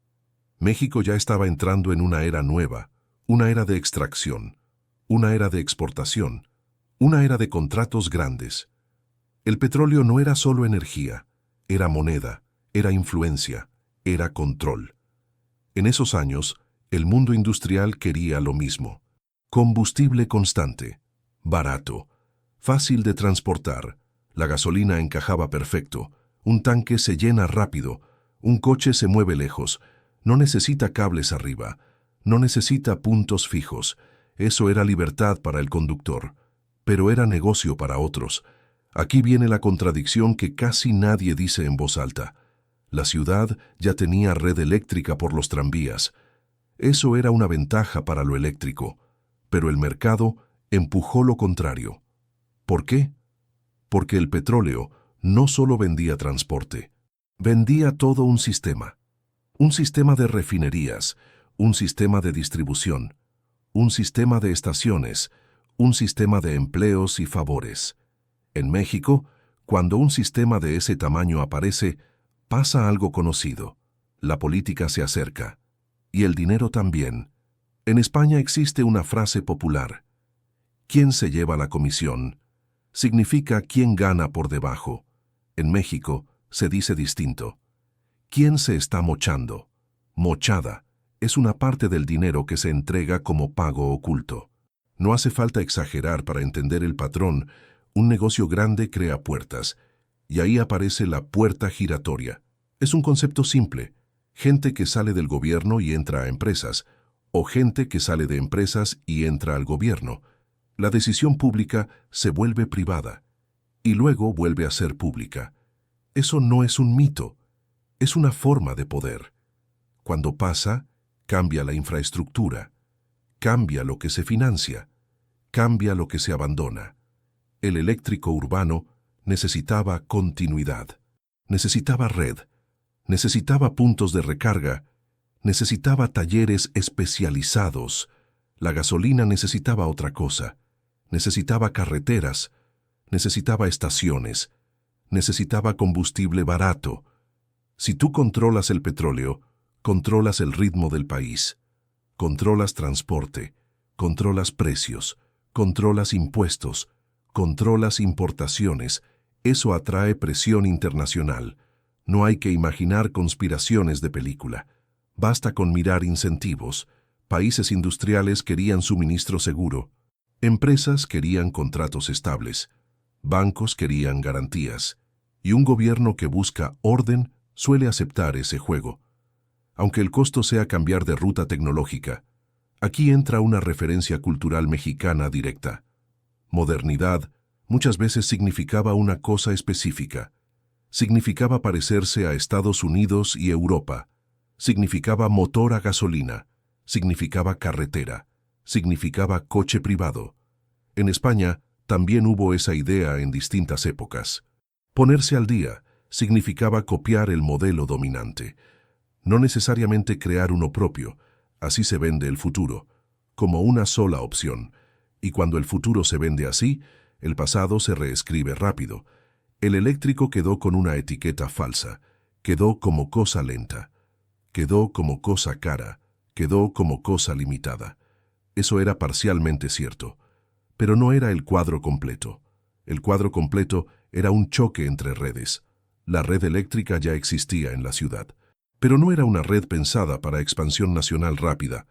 México ya estaba entrando en una era nueva, una era de extracción, una era de exportación, una era de contratos grandes. El petróleo no era solo energía, era moneda, era influencia, era control. En esos años, el mundo industrial quería lo mismo. Combustible constante, barato, fácil de transportar. La gasolina encajaba perfecto, un tanque se llena rápido, un coche se mueve lejos, no necesita cables arriba, no necesita puntos fijos. Eso era libertad para el conductor, pero era negocio para otros. Aquí viene la contradicción que casi nadie dice en voz alta. La ciudad ya tenía red eléctrica por los tranvías. Eso era una ventaja para lo eléctrico, pero el mercado empujó lo contrario. ¿Por qué? Porque el petróleo no solo vendía transporte, vendía todo un sistema de refinerías, un sistema de distribución, un sistema de estaciones, un sistema de empleos y favores. En México, cuando un sistema de ese tamaño aparece, pasa algo conocido. La política se acerca. Y el dinero también. En España existe una frase popular: ¿quién se lleva la comisión? Significa quién gana por debajo. En México se dice distinto. ¿Quién se está mochando? Mochada es una parte del dinero que se entrega como pago oculto. No hace falta exagerar para entender el patrón. Un negocio grande crea puertas, y ahí aparece la puerta giratoria. Es un concepto simple: gente que sale del gobierno y entra a empresas, o gente que sale de empresas y entra al gobierno. La decisión pública se vuelve privada, y luego vuelve a ser pública. Eso no es un mito, es una forma de poder. Cuando pasa, cambia la infraestructura, cambia lo que se financia, cambia lo que se abandona. El eléctrico urbano necesitaba continuidad. necesitaba red, necesitaba puntos de recarga, necesitaba talleres especializados. La gasolina necesitaba otra cosa, necesitaba carreteras, necesitaba estaciones, necesitaba combustible barato. Si tú controlas el petróleo, controlas el ritmo del país, controlas transporte, controlas precios, controlas impuestos, controlas importaciones. Eso atrae presión internacional. No hay que imaginar conspiraciones de película. Basta con mirar incentivos. Países industriales querían suministro seguro. Empresas querían contratos estables. Bancos querían garantías. Y un gobierno que busca orden suele aceptar ese juego. Aunque el costo sea cambiar de ruta tecnológica, aquí entra una referencia cultural mexicana directa. Modernidad muchas veces significaba una cosa específica. Significaba parecerse a Estados Unidos y Europa. Significaba motor a gasolina. Significaba carretera. Significaba coche privado. En España también hubo esa idea en distintas épocas. Ponerse al día significaba copiar el modelo dominante. No necesariamente crear uno propio. Así se vende el futuro, como una sola opción. Y cuando el futuro se vende así, el pasado se reescribe rápido. El eléctrico quedó con una etiqueta falsa, quedó como cosa lenta, quedó como cosa cara, quedó como cosa limitada. Eso era parcialmente cierto, pero no era el cuadro completo. El cuadro completo era un choque entre redes. La red eléctrica ya existía en la ciudad, pero no era una red pensada para expansión nacional rápida.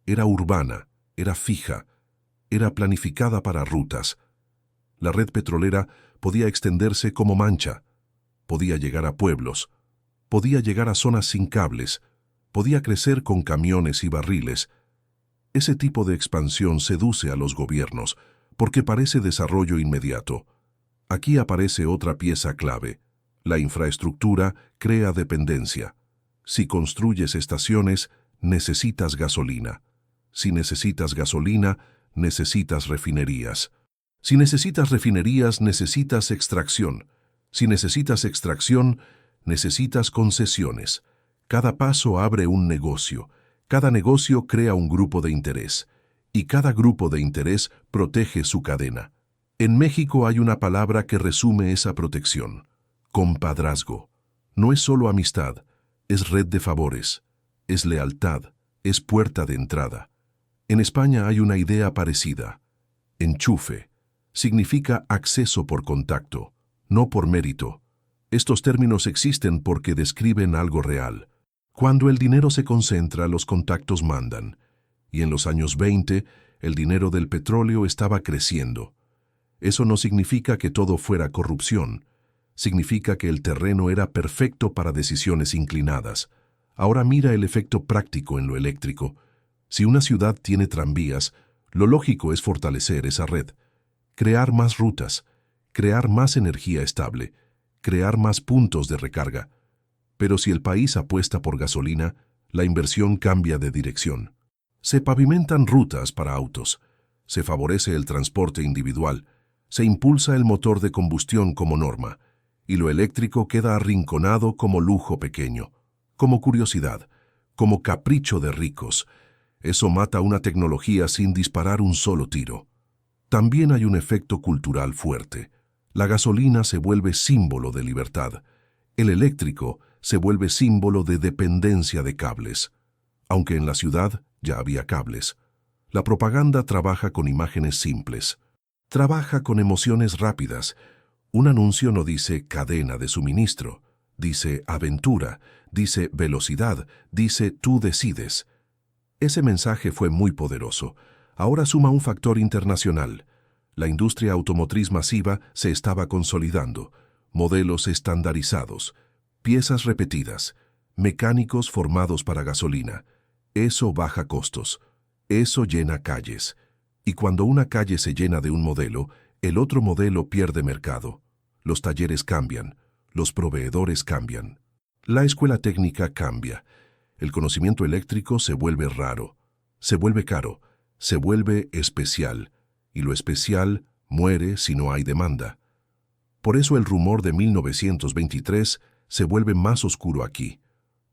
Era urbana, era fija, era planificada para rutas. La red petrolera podía extenderse como mancha, podía llegar a pueblos, podía llegar a zonas sin cables, podía crecer con camiones y barriles. Ese tipo de expansión seduce a los gobiernos porque parece desarrollo inmediato. Aquí aparece otra pieza clave. La infraestructura crea dependencia. Si construyes estaciones, necesitas gasolina. Si necesitas gasolina, necesitas refinerías. Si necesitas refinerías, necesitas extracción. Si necesitas extracción, necesitas concesiones. Cada paso abre un negocio. Cada negocio crea un grupo de interés. Y cada grupo de interés protege su cadena. En México hay una palabra que resume esa protección: compadrazgo. No es solo amistad, es red de favores, es lealtad, es puerta de entrada. En España hay una idea parecida. Enchufe. Significa acceso por contacto, no por mérito. Estos términos existen porque describen algo real. Cuando el dinero se concentra, los contactos mandan. Y en los años 20, el dinero del petróleo estaba creciendo. Eso no significa que todo fuera corrupción. Significa que el terreno era perfecto para decisiones inclinadas. Ahora mira el efecto práctico en lo eléctrico. Si una ciudad tiene tranvías, lo lógico es fortalecer esa red. Crear más rutas, crear más energía estable, crear más puntos de recarga. Pero si el país apuesta por gasolina, la inversión cambia de dirección. Se pavimentan rutas para autos, se favorece el transporte individual, se impulsa el motor de combustión como norma, y lo eléctrico queda arrinconado como lujo pequeño, como curiosidad, como capricho de ricos. Eso mata una tecnología sin disparar un solo tiro. También hay un efecto cultural fuerte. La gasolina se vuelve símbolo de libertad. El eléctrico se vuelve símbolo de dependencia de cables. Aunque en la ciudad ya había cables. La propaganda trabaja con imágenes simples. Trabaja con emociones rápidas. Un anuncio no dice cadena de suministro. Dice aventura. Dice velocidad. Dice tú decides. Ese mensaje fue muy poderoso. Ahora suma un factor internacional. La industria automotriz masiva se estaba consolidando. Modelos estandarizados. Piezas repetidas. Mecánicos formados para gasolina. Eso baja costos. Eso llena calles. Y cuando una calle se llena de un modelo, el otro modelo pierde mercado. Los talleres cambian. Los proveedores cambian. La escuela técnica cambia. El conocimiento eléctrico se vuelve raro. Se vuelve caro. Se vuelve especial. Y lo especial muere si no hay demanda. Por eso el rumor de 1923 se vuelve más oscuro aquí,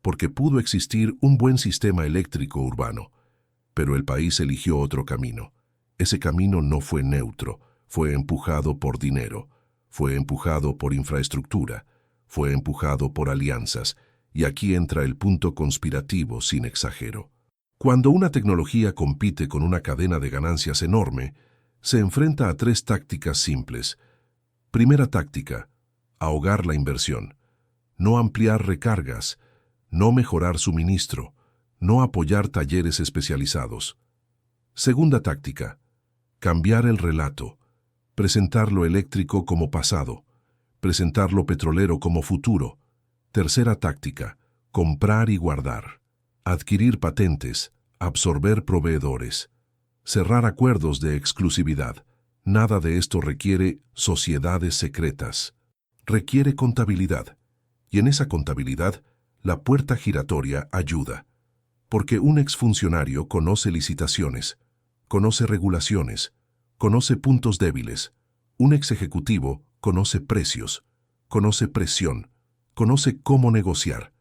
porque pudo existir un buen sistema eléctrico urbano, pero el país eligió otro camino. Ese camino no fue neutro, fue empujado por dinero, fue empujado por infraestructura, fue empujado por alianzas, y aquí entra el punto conspirativo sin exagero. Cuando una tecnología compite con una cadena de ganancias enorme, se enfrenta a 3 tácticas simples. Primera táctica: ahogar la inversión, no ampliar recargas, no mejorar suministro, no apoyar talleres especializados. Segunda táctica: cambiar el relato, presentar lo eléctrico como pasado, presentar lo petrolero como futuro. Tercera táctica: comprar y guardar, adquirir patentes, absorber proveedores, cerrar acuerdos de exclusividad. Nada de esto requiere sociedades secretas. Requiere contabilidad. Y en esa contabilidad, la puerta giratoria ayuda. Porque un exfuncionario conoce licitaciones, conoce regulaciones, conoce puntos débiles. Un exejecutivo conoce precios, conoce presión, conoce cómo negociar.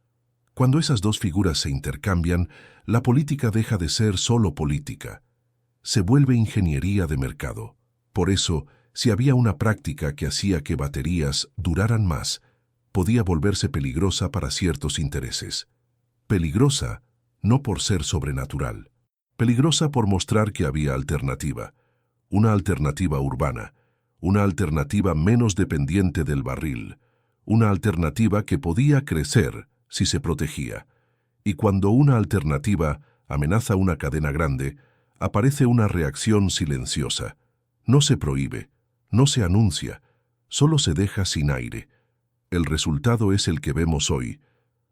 Cuando esas 2 figuras se intercambian, la política deja de ser solo política. Se vuelve ingeniería de mercado. Por eso, si había una práctica que hacía que baterías duraran más, podía volverse peligrosa para ciertos intereses. Peligrosa no por ser sobrenatural. Peligrosa por mostrar que había alternativa. Una alternativa urbana. Una alternativa menos dependiente del barril. Una alternativa que podía crecer si se protegía. Y cuando una alternativa amenaza una cadena grande, aparece una reacción silenciosa. No se prohíbe, no se anuncia, solo se deja sin aire. El resultado es el que vemos hoy.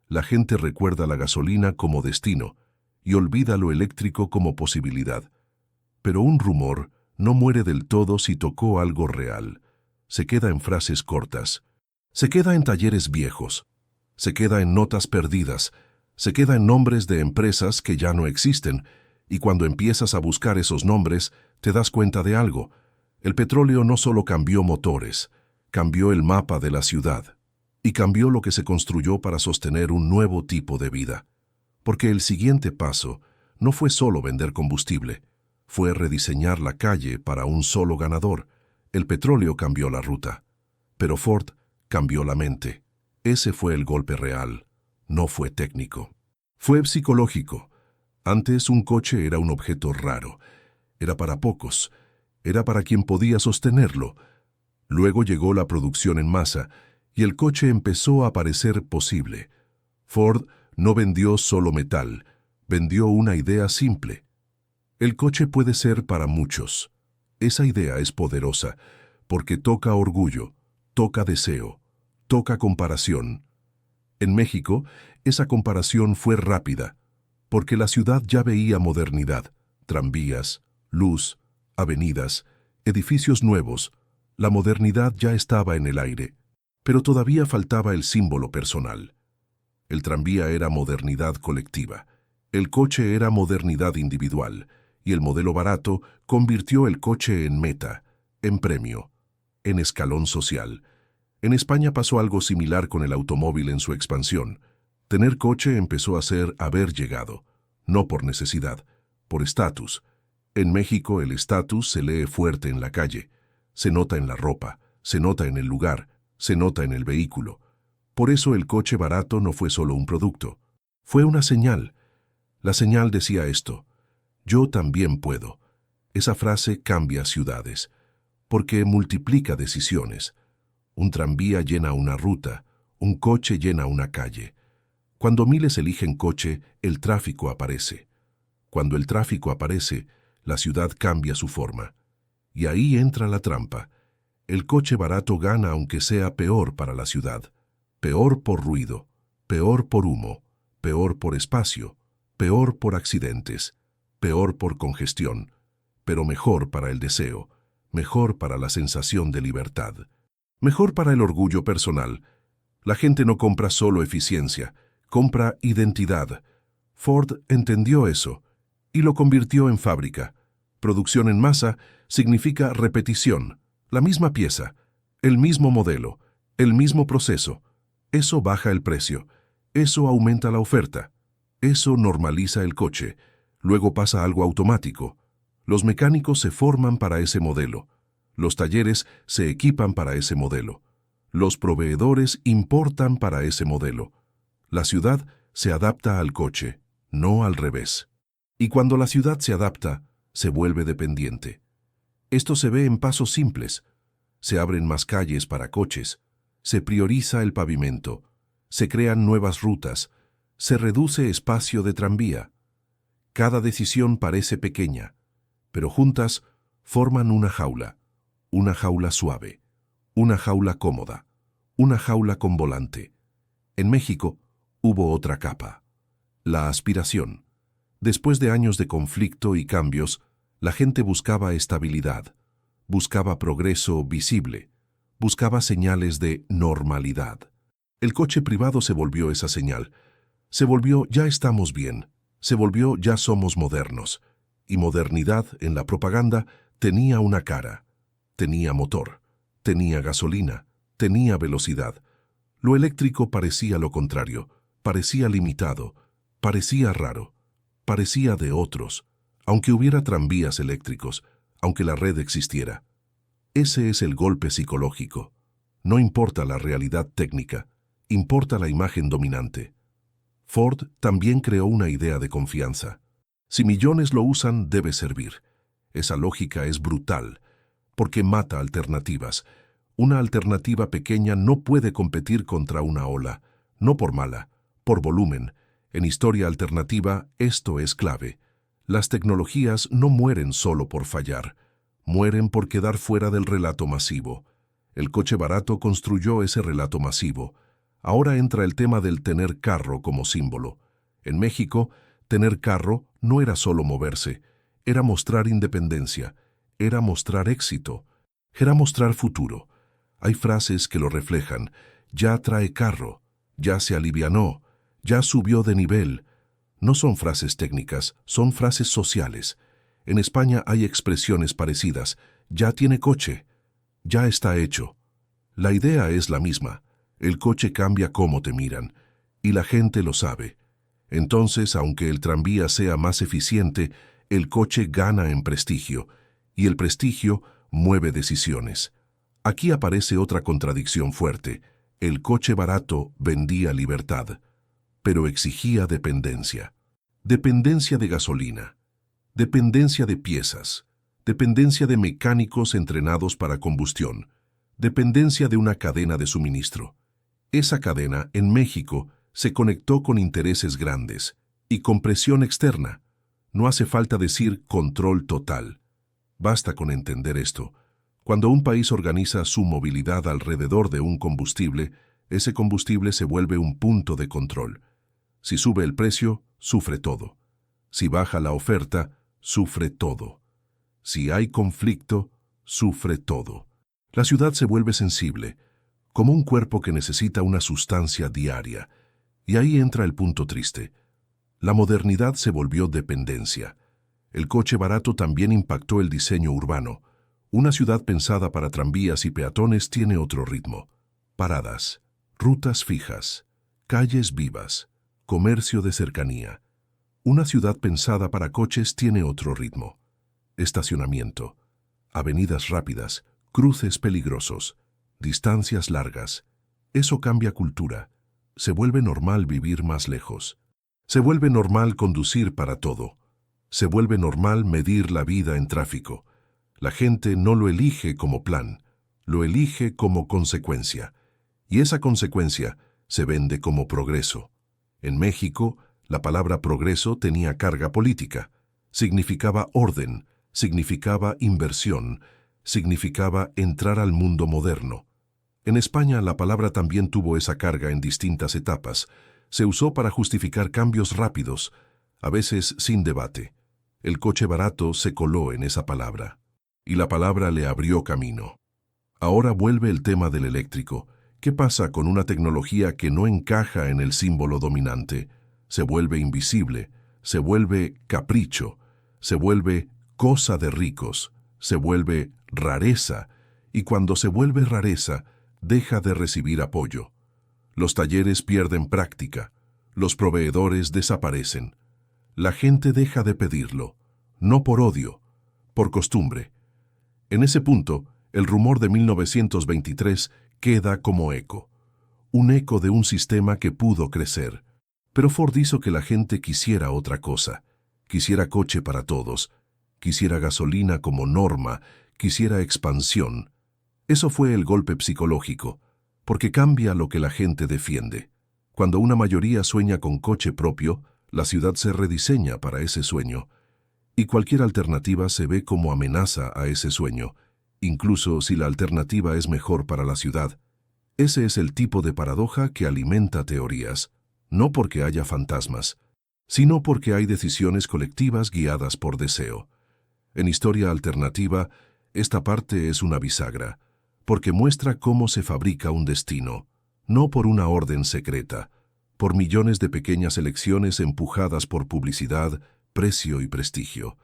La gente recuerda la gasolina como destino y olvida lo eléctrico como posibilidad. Pero un rumor no muere del todo si tocó algo real. Se queda en frases cortas, se queda en talleres viejos, se queda en notas perdidas, se queda en nombres de empresas que ya no existen, y cuando empiezas a buscar esos nombres, te das cuenta de algo. El petróleo no solo cambió motores, cambió el mapa de la ciudad, y cambió lo que se construyó para sostener un nuevo tipo de vida. Porque el siguiente paso no fue solo vender combustible, fue rediseñar la calle para un solo ganador. El petróleo cambió la ruta, pero Ford cambió la mente. Ese fue el golpe real, no fue técnico. Fue psicológico. Antes un coche era un objeto raro, era para pocos, era para quien podía sostenerlo. Luego llegó la producción en masa y el coche empezó a parecer posible. Ford no vendió solo metal, vendió una idea simple. El coche puede ser para muchos. Esa idea es poderosa porque toca orgullo, toca deseo, toca comparación. En México, esa comparación fue rápida, porque la ciudad ya veía modernidad, tranvías, luz, avenidas, edificios nuevos. La modernidad ya estaba en el aire, pero todavía faltaba el símbolo personal. El tranvía era modernidad colectiva, el coche era modernidad individual, y el modelo barato convirtió el coche en meta, en premio, en escalón social. En España pasó algo similar con el automóvil en su expansión. Tener coche empezó a ser haber llegado, no por necesidad, por estatus. En México el estatus se lee fuerte en la calle, se nota en la ropa, se nota en el lugar, se nota en el vehículo. Por eso el coche barato no fue solo un producto, fue una señal. La señal decía esto: yo también puedo. Esa frase cambia ciudades, porque multiplica decisiones. Un tranvía llena una ruta, un coche llena una calle. Cuando miles eligen coche, el tráfico aparece. Cuando el tráfico aparece, la ciudad cambia su forma. Y ahí entra la trampa. El coche barato gana aunque sea peor para la ciudad. Peor por ruido, peor por humo, peor por espacio, peor por accidentes, peor por congestión, pero mejor para el deseo, mejor para la sensación de libertad. Mejor para el orgullo personal. La gente no compra solo eficiencia, compra identidad. Ford entendió eso y lo convirtió en fábrica. Producción en masa significa repetición, la misma pieza, el mismo modelo, el mismo proceso. Eso baja el precio, eso aumenta la oferta, eso normaliza el coche, luego pasa algo automático. Los mecánicos se forman para ese modelo, los talleres se equipan para ese modelo, los proveedores importan para ese modelo. La ciudad se adapta al coche, no al revés. Y cuando la ciudad se adapta, se vuelve dependiente. Esto se ve en pasos simples. Se abren más calles para coches, se prioriza el pavimento, se crean nuevas rutas, se reduce espacio de tranvía. Cada decisión parece pequeña, pero juntas forman una jaula suave, una jaula cómoda, una jaula con volante. En México hubo otra capa, la aspiración. Después de años de conflicto y cambios, la gente buscaba estabilidad, buscaba progreso visible, buscaba señales de normalidad. El coche privado se volvió esa señal, se volvió ya estamos bien, se volvió ya somos modernos. Y modernidad en la propaganda tenía una cara, tenía motor, tenía gasolina, tenía velocidad. Lo eléctrico parecía lo contrario, parecía limitado, parecía raro, parecía de otros, aunque hubiera tranvías eléctricos, aunque la red existiera. Ese es el golpe psicológico. No importa la realidad técnica, importa la imagen dominante. Ford también creó una idea de confianza. Si millones lo usan, debe servir. Esa lógica es brutal, porque mata alternativas. Una alternativa pequeña no puede competir contra una ola, no por mala, por volumen. En historia alternativa, esto es clave. Las tecnologías no mueren solo por fallar, mueren por quedar fuera del relato masivo. El coche barato construyó ese relato masivo. Ahora entra el tema del tener carro como símbolo. En México, tener carro no era solo moverse, era mostrar independencia, era mostrar éxito, era mostrar futuro. Hay frases que lo reflejan: ya trae carro, ya se alivianó, ya subió de nivel. No son frases técnicas, son frases sociales. En España hay expresiones parecidas: ya tiene coche, ya está hecho. La idea es la misma, el coche cambia cómo te miran, y la gente lo sabe. Entonces, aunque el tranvía sea más eficiente, el coche gana en prestigio, y el prestigio mueve decisiones. Aquí aparece otra contradicción fuerte: el coche barato vendía libertad, pero exigía dependencia. Dependencia de gasolina, dependencia de piezas, dependencia de mecánicos entrenados para combustión, dependencia de una cadena de suministro. Esa cadena, en México, se conectó con intereses grandes y con presión externa. No hace falta decir control total. Basta con entender esto. Cuando un país organiza su movilidad alrededor de un combustible, ese combustible se vuelve un punto de control. Si sube el precio, sufre todo. Si baja la oferta, sufre todo. Si hay conflicto, sufre todo. La ciudad se vuelve sensible, como un cuerpo que necesita una sustancia diaria. Y ahí entra el punto triste. La modernidad se volvió dependencia. El coche barato también impactó el diseño urbano. Una ciudad pensada para tranvías y peatones tiene otro ritmo. Paradas, rutas fijas, calles vivas, comercio de cercanía. Una ciudad pensada para coches tiene otro ritmo. Estacionamiento, avenidas rápidas, cruces peligrosos, distancias largas. Eso cambia cultura. Se vuelve normal vivir más lejos. Se vuelve normal conducir para todo. Se vuelve normal medir la vida en tráfico. La gente no lo elige como plan, lo elige como consecuencia. Y esa consecuencia se vende como progreso. En México, la palabra progreso tenía carga política. Significaba orden, significaba inversión, significaba entrar al mundo moderno. En España, la palabra también tuvo esa carga en distintas etapas. Se usó para justificar cambios rápidos, a veces sin debate. El coche barato se coló en esa palabra, y la palabra le abrió camino. Ahora vuelve el tema del eléctrico. ¿Qué pasa con una tecnología que no encaja en el símbolo dominante? Se vuelve invisible, se vuelve capricho, se vuelve cosa de ricos, se vuelve rareza, y cuando se vuelve rareza, deja de recibir apoyo. Los talleres pierden práctica. Los proveedores desaparecen. La gente deja de pedirlo, no por odio, por costumbre. En ese punto, el rumor de 1923 queda como eco. Un eco de un sistema que pudo crecer. Pero Ford hizo que la gente quisiera otra cosa. Quisiera coche para todos. Quisiera gasolina como norma. Quisiera expansión. Eso fue el golpe psicológico, porque cambia lo que la gente defiende. Cuando una mayoría sueña con coche propio, la ciudad se rediseña para ese sueño, y cualquier alternativa se ve como amenaza a ese sueño, incluso si la alternativa es mejor para la ciudad. Ese es el tipo de paradoja que alimenta teorías, no porque haya fantasmas, sino porque hay decisiones colectivas guiadas por deseo. En Historia Alternativa, esta parte es una bisagra, porque muestra cómo se fabrica un destino, no por una orden secreta, por millones de pequeñas elecciones empujadas por publicidad, precio y prestigio.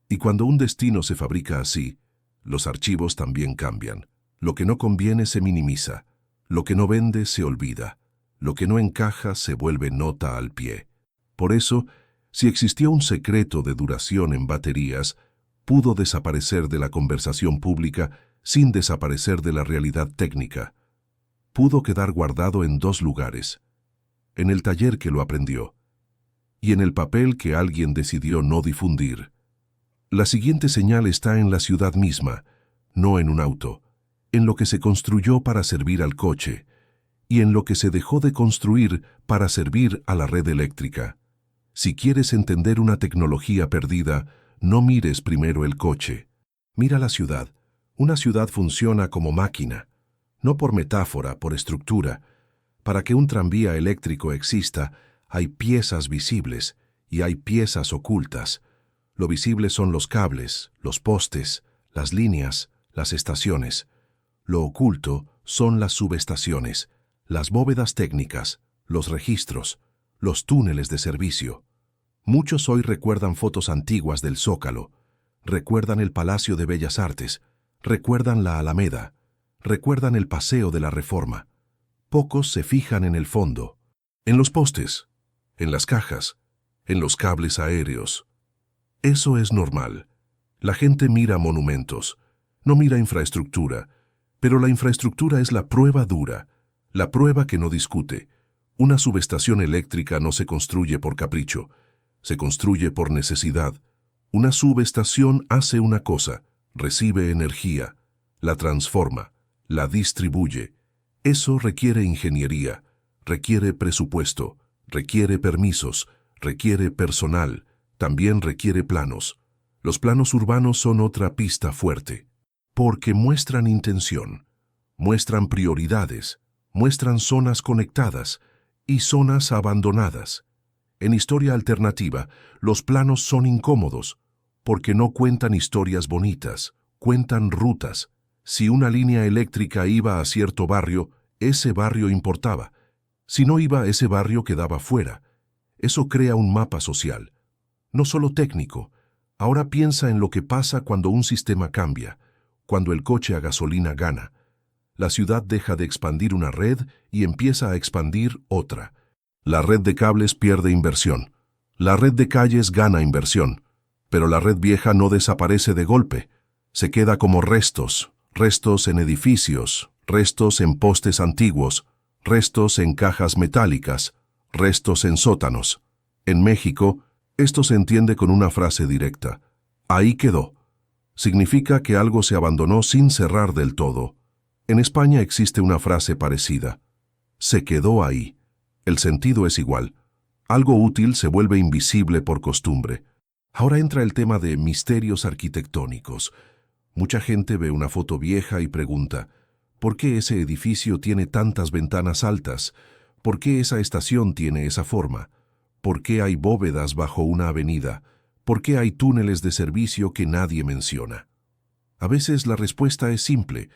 Y cuando un destino se fabrica así, los archivos también cambian. Lo que no conviene se minimiza, lo que no vende se olvida, lo que no encaja se vuelve nota al pie. Por eso, si existía un secreto de duración en baterías, pudo desaparecer de la conversación pública sin desaparecer de la realidad técnica. Pudo quedar guardado en dos lugares: en el taller que lo aprendió y en el papel que alguien decidió no difundir. La siguiente señal está en la ciudad misma, no en un auto, en lo que se construyó para servir al coche y en lo que se dejó de construir para servir a la red eléctrica. Si quieres entender una tecnología perdida, no mires primero el coche. Mira la ciudad. Una ciudad funciona como máquina, no por metáfora, por estructura. Para que un tranvía eléctrico exista, hay piezas visibles y hay piezas ocultas. Lo visible son los cables, los postes, las líneas, las estaciones. Lo oculto son las subestaciones, las bóvedas técnicas, los registros, los túneles de servicio. Muchos hoy recuerdan fotos antiguas del Zócalo, recuerdan el Palacio de Bellas Artes, recuerdan la Alameda, recuerdan el Paseo de la Reforma. Pocos se fijan en el fondo, en los postes, en las cajas, en los cables aéreos. Eso es normal. La gente mira monumentos, no mira infraestructura, pero la infraestructura es la prueba dura, la prueba que no discute. Una subestación eléctrica no se construye por capricho, se construye por necesidad. Una subestación hace una cosa: recibe energía, la transforma, la distribuye. Eso requiere ingeniería, requiere presupuesto, requiere permisos, requiere personal, también requiere planos. Los planos urbanos son otra pista fuerte, porque muestran intención, muestran prioridades, muestran zonas conectadas y zonas abandonadas. En Historia Alternativa, los planos son incómodos, porque no cuentan historias bonitas, cuentan rutas. Si una línea eléctrica iba a cierto barrio, ese barrio importaba. Si no iba, ese barrio quedaba fuera. Eso crea un mapa social, no solo técnico. Ahora piensa en lo que pasa cuando un sistema cambia, cuando el coche a gasolina gana. La ciudad deja de expandir una red y empieza a expandir otra. La red de cables pierde inversión. La red de calles gana inversión. Pero la red vieja no desaparece de golpe. Se queda como restos, restos en edificios, restos en postes antiguos, restos en cajas metálicas, restos en sótanos. En México, esto se entiende con una frase directa: ahí quedó. Significa que algo se abandonó sin cerrar del todo. En España existe una frase parecida: se quedó ahí. El sentido es igual. Algo útil se vuelve invisible por costumbre. Ahora entra el tema de misterios arquitectónicos. Mucha gente ve una foto vieja y pregunta: ¿por qué ese edificio tiene tantas ventanas altas? ¿Por qué esa estación tiene esa forma? ¿Por qué hay bóvedas bajo una avenida? ¿Por qué hay túneles de servicio que nadie menciona? A veces la respuesta es simple.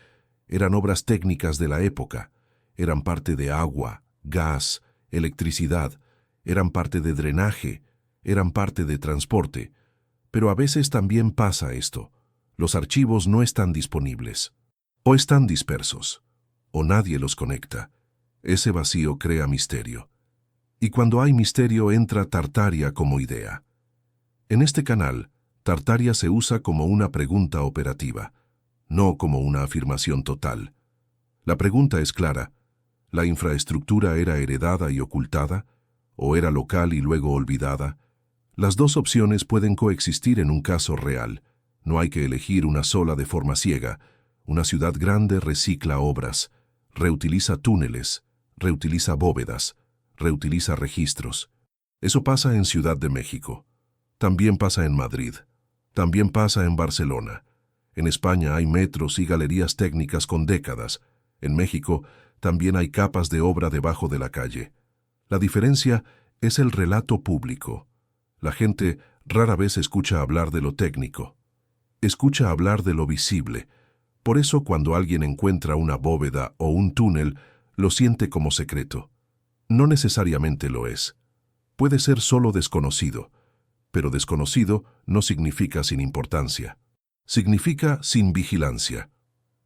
Eran obras técnicas de la época. Eran parte de agua, gas, electricidad. Eran parte de drenaje. Eran parte de transporte. Pero a veces también pasa esto. Los archivos no están disponibles. O están dispersos. O nadie los conecta. Ese vacío crea misterio. Y cuando hay misterio entra Tartaria como idea. En este canal, Tartaria se usa como una pregunta operativa, no como una afirmación total. La pregunta es clara: ¿la infraestructura era heredada y ocultada? ¿O era local y luego olvidada? Las dos opciones pueden coexistir en un caso real. No hay que elegir una sola de forma ciega. Una ciudad grande recicla obras, reutiliza túneles, reutiliza bóvedas, reutiliza registros. Eso pasa en Ciudad de México. También pasa en Madrid. También pasa en Barcelona. En España hay metros y galerías técnicas con décadas. En México también hay capas de obra debajo de la calle. La diferencia es el relato público. La gente rara vez escucha hablar de lo técnico. Escucha hablar de lo visible. Por eso cuando alguien encuentra una bóveda o un túnel, lo siente como secreto. No necesariamente lo es. Puede ser solo desconocido, pero desconocido no significa sin importancia. Significa sin vigilancia.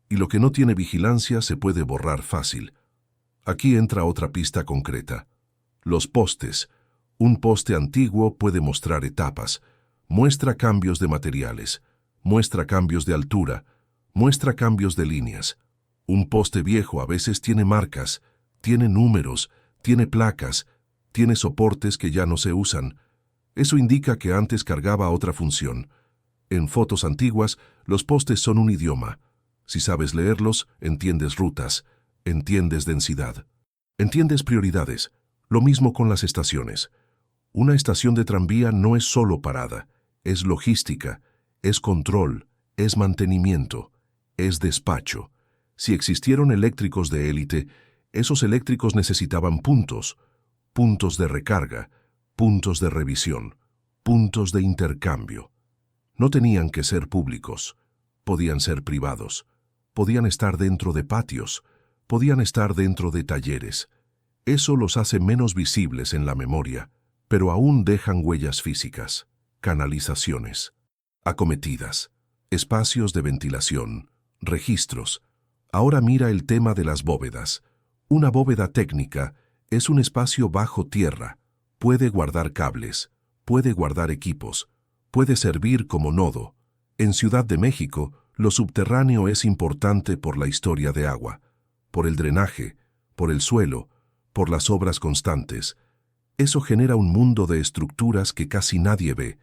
Y lo que no tiene vigilancia se puede borrar fácil. Aquí entra otra pista concreta. Los postes. Un poste antiguo puede mostrar etapas, muestra cambios de materiales, muestra cambios de altura, muestra cambios de líneas. Un poste viejo a veces tiene marcas, tiene números, tiene placas, tiene soportes que ya no se usan. Eso indica que antes cargaba otra función. En fotos antiguas, los postes son un idioma. Si sabes leerlos, entiendes rutas, entiendes densidad, entiendes prioridades. Lo mismo con las estaciones. Una estación de tranvía no es solo parada, es logística, es control, es mantenimiento, es despacho. Si existieron eléctricos de élite, esos eléctricos necesitaban puntos de recarga, puntos de revisión, puntos de intercambio. No tenían que ser públicos, podían ser privados, podían estar dentro de patios, podían estar dentro de talleres. Eso los hace menos visibles en la memoria, pero aún dejan huellas físicas, canalizaciones, acometidas, espacios de ventilación, registros. Ahora mira el tema de las bóvedas. Una bóveda técnica es un espacio bajo tierra, puede guardar cables, puede guardar equipos, puede servir como nodo. En Ciudad de México, lo subterráneo es importante por la historia de agua, por el drenaje, por el suelo, por las obras constantes. Eso genera un mundo de estructuras que casi nadie ve,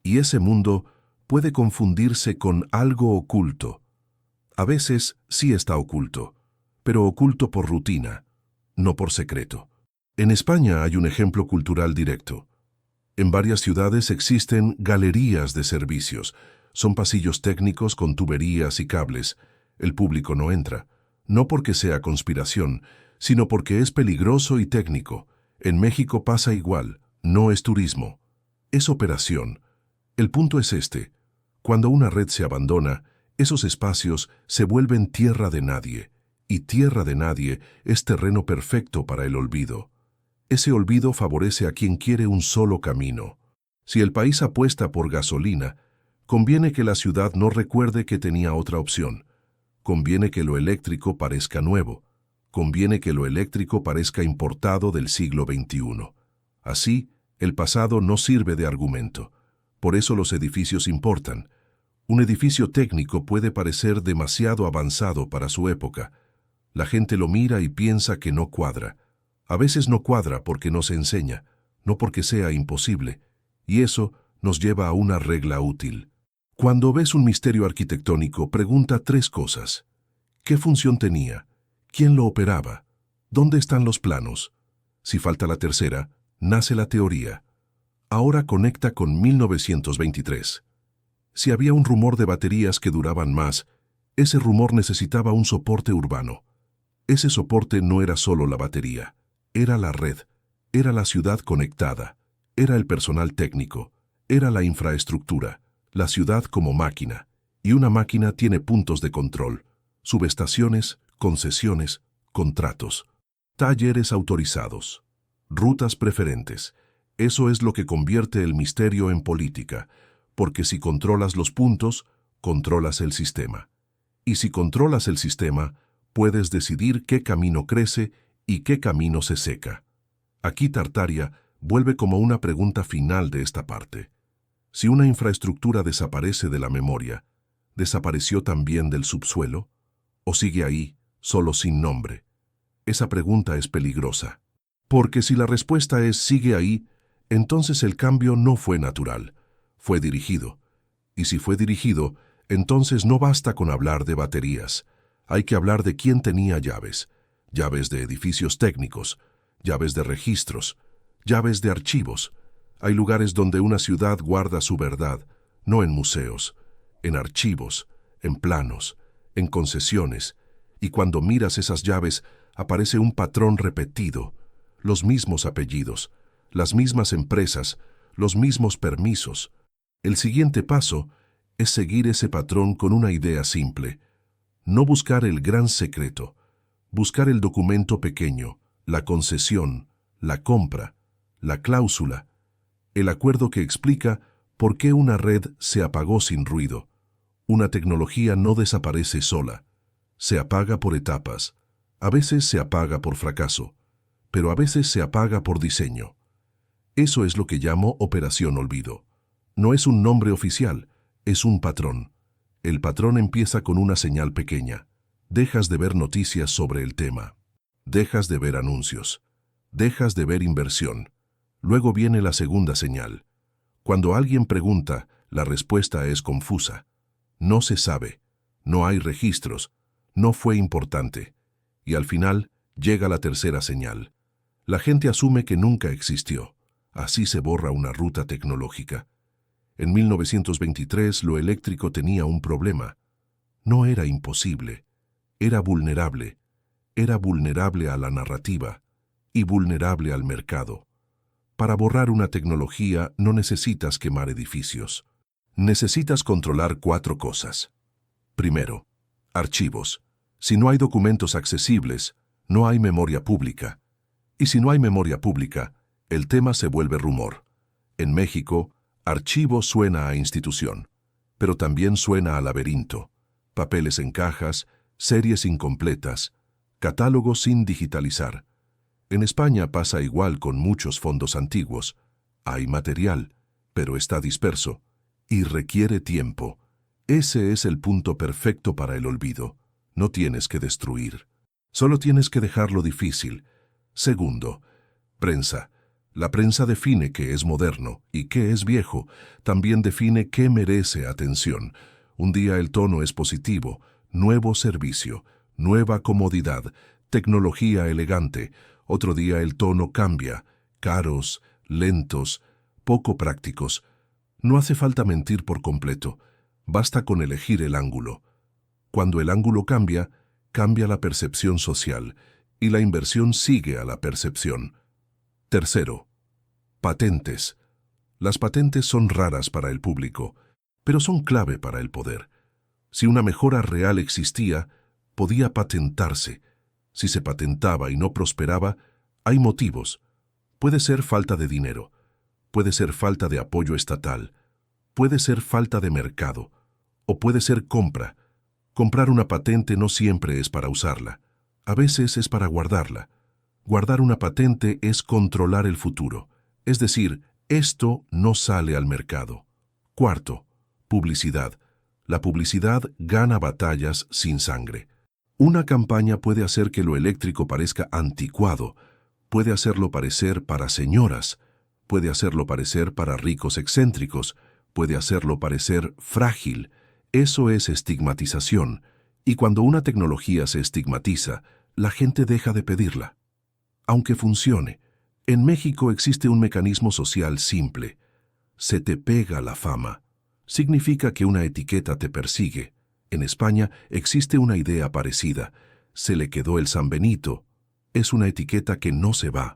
y ese mundo puede confundirse con algo oculto. A veces sí está oculto, pero oculto por rutina, no por secreto. En España hay un ejemplo cultural directo. En varias ciudades existen galerías de servicios. Son pasillos técnicos con tuberías y cables. El público no entra, no porque sea conspiración, sino porque es peligroso y técnico. En México pasa igual, no es turismo, es operación. El punto es este: cuando una red se abandona, esos espacios se vuelven tierra de nadie, y tierra de nadie es terreno perfecto para el olvido. Ese olvido favorece a quien quiere un solo camino. Si el país apuesta por gasolina, conviene que la ciudad no recuerde que tenía otra opción. Conviene que lo eléctrico parezca nuevo. Conviene que lo eléctrico parezca importado del siglo XXI. Así, el pasado no sirve de argumento. Por eso los edificios importan. Un edificio técnico puede parecer demasiado avanzado para su época. La gente lo mira y piensa que no cuadra. A veces no cuadra porque no se enseña, no porque sea imposible. Y eso nos lleva a una regla útil. Cuando ves un misterio arquitectónico, pregunta 3 cosas. ¿Qué función tenía? ¿Quién lo operaba? ¿Dónde están los planos? Si falta la tercera, nace la teoría. Ahora conecta con 1923. Si había un rumor de baterías que duraban más, ese rumor necesitaba un soporte urbano. Ese soporte no era solo la batería, era la red, era la ciudad conectada, era el personal técnico, era la infraestructura, la ciudad como máquina. Y una máquina tiene puntos de control, subestaciones, concesiones, contratos, talleres autorizados, rutas preferentes. Eso es lo que convierte el misterio en política, porque si controlas los puntos, controlas el sistema. Y si controlas el sistema, puedes decidir qué camino crece ¿Y qué camino se seca? Aquí Tartaria vuelve como una pregunta final de esta parte. Si una infraestructura desaparece de la memoria, ¿desapareció también del subsuelo? ¿O sigue ahí, solo sin nombre? Esa pregunta es peligrosa. Porque si la respuesta es sigue ahí, entonces el cambio no fue natural, fue dirigido. Y si fue dirigido, entonces no basta con hablar de baterías. Hay que hablar de quién tenía llaves. Llaves de edificios técnicos, llaves de registros, llaves de archivos. Hay lugares donde una ciudad guarda su verdad, no en museos, en archivos, en planos, en concesiones. Y cuando miras esas llaves, aparece un patrón repetido, los mismos apellidos, las mismas empresas, los mismos permisos. El siguiente paso es seguir ese patrón con una idea simple. No buscar el gran secreto, buscar el documento pequeño, la concesión, la compra, la cláusula, el acuerdo que explica por qué una red se apagó sin ruido. Una tecnología no desaparece sola, se apaga por etapas. A veces se apaga por fracaso, pero a veces se apaga por diseño. Eso es lo que llamo Operación Olvido. No es un nombre oficial, es un patrón. El patrón empieza con una señal pequeña. Dejas de ver noticias sobre el tema. Dejas de ver anuncios. Dejas de ver inversión. Luego viene la segunda señal. Cuando alguien pregunta, la respuesta es confusa. No se sabe. No hay registros. No fue importante. Y al final llega la tercera señal. La gente asume que nunca existió. Así se borra una ruta tecnológica. En 1923 lo eléctrico tenía un problema. No era imposible. Era vulnerable. Era vulnerable a la narrativa y vulnerable al mercado. Para borrar una tecnología no necesitas quemar edificios. Necesitas controlar 4 cosas. Primero, archivos. Si no hay documentos accesibles, no hay memoria pública. Y si no hay memoria pública, el tema se vuelve rumor. En México, archivo suena a institución, pero también suena a laberinto. Papeles en cajas, series incompletas, catálogos sin digitalizar. En España pasa igual con muchos fondos antiguos. Hay material, pero está disperso y requiere tiempo. Ese es el punto perfecto para el olvido. No tienes que destruir. Solo tienes que dejarlo difícil. Segundo, prensa. La prensa define qué es moderno y qué es viejo. También define qué merece atención. Un día el tono es positivo, nuevo servicio, nueva comodidad, tecnología elegante. Otro día el tono cambia, caros, lentos, poco prácticos. No hace falta mentir por completo, basta con elegir el ángulo. Cuando el ángulo cambia, cambia la percepción social y la inversión sigue a la percepción. Tercero, patentes. Las patentes son raras para el público, pero son clave para el poder. Si una mejora real existía, podía patentarse. Si se patentaba y no prosperaba, hay motivos. Puede ser falta de dinero, puede ser falta de apoyo estatal, puede ser falta de mercado, o puede ser compra. Comprar una patente no siempre es para usarla, a veces es para guardarla. Guardar una patente es controlar el futuro, es decir, esto no sale al mercado. Cuarto, publicidad. La publicidad gana batallas sin sangre. Una campaña puede hacer que lo eléctrico parezca anticuado, puede hacerlo parecer para señoras, puede hacerlo parecer para ricos excéntricos, puede hacerlo parecer frágil. Eso es estigmatización, y cuando una tecnología se estigmatiza, la gente deja de pedirla. Aunque funcione, en México existe un mecanismo social simple. Se te pega la fama. Significa que una etiqueta te persigue. En España existe una idea parecida. Se le quedó el San Benito. Es una etiqueta que no se va.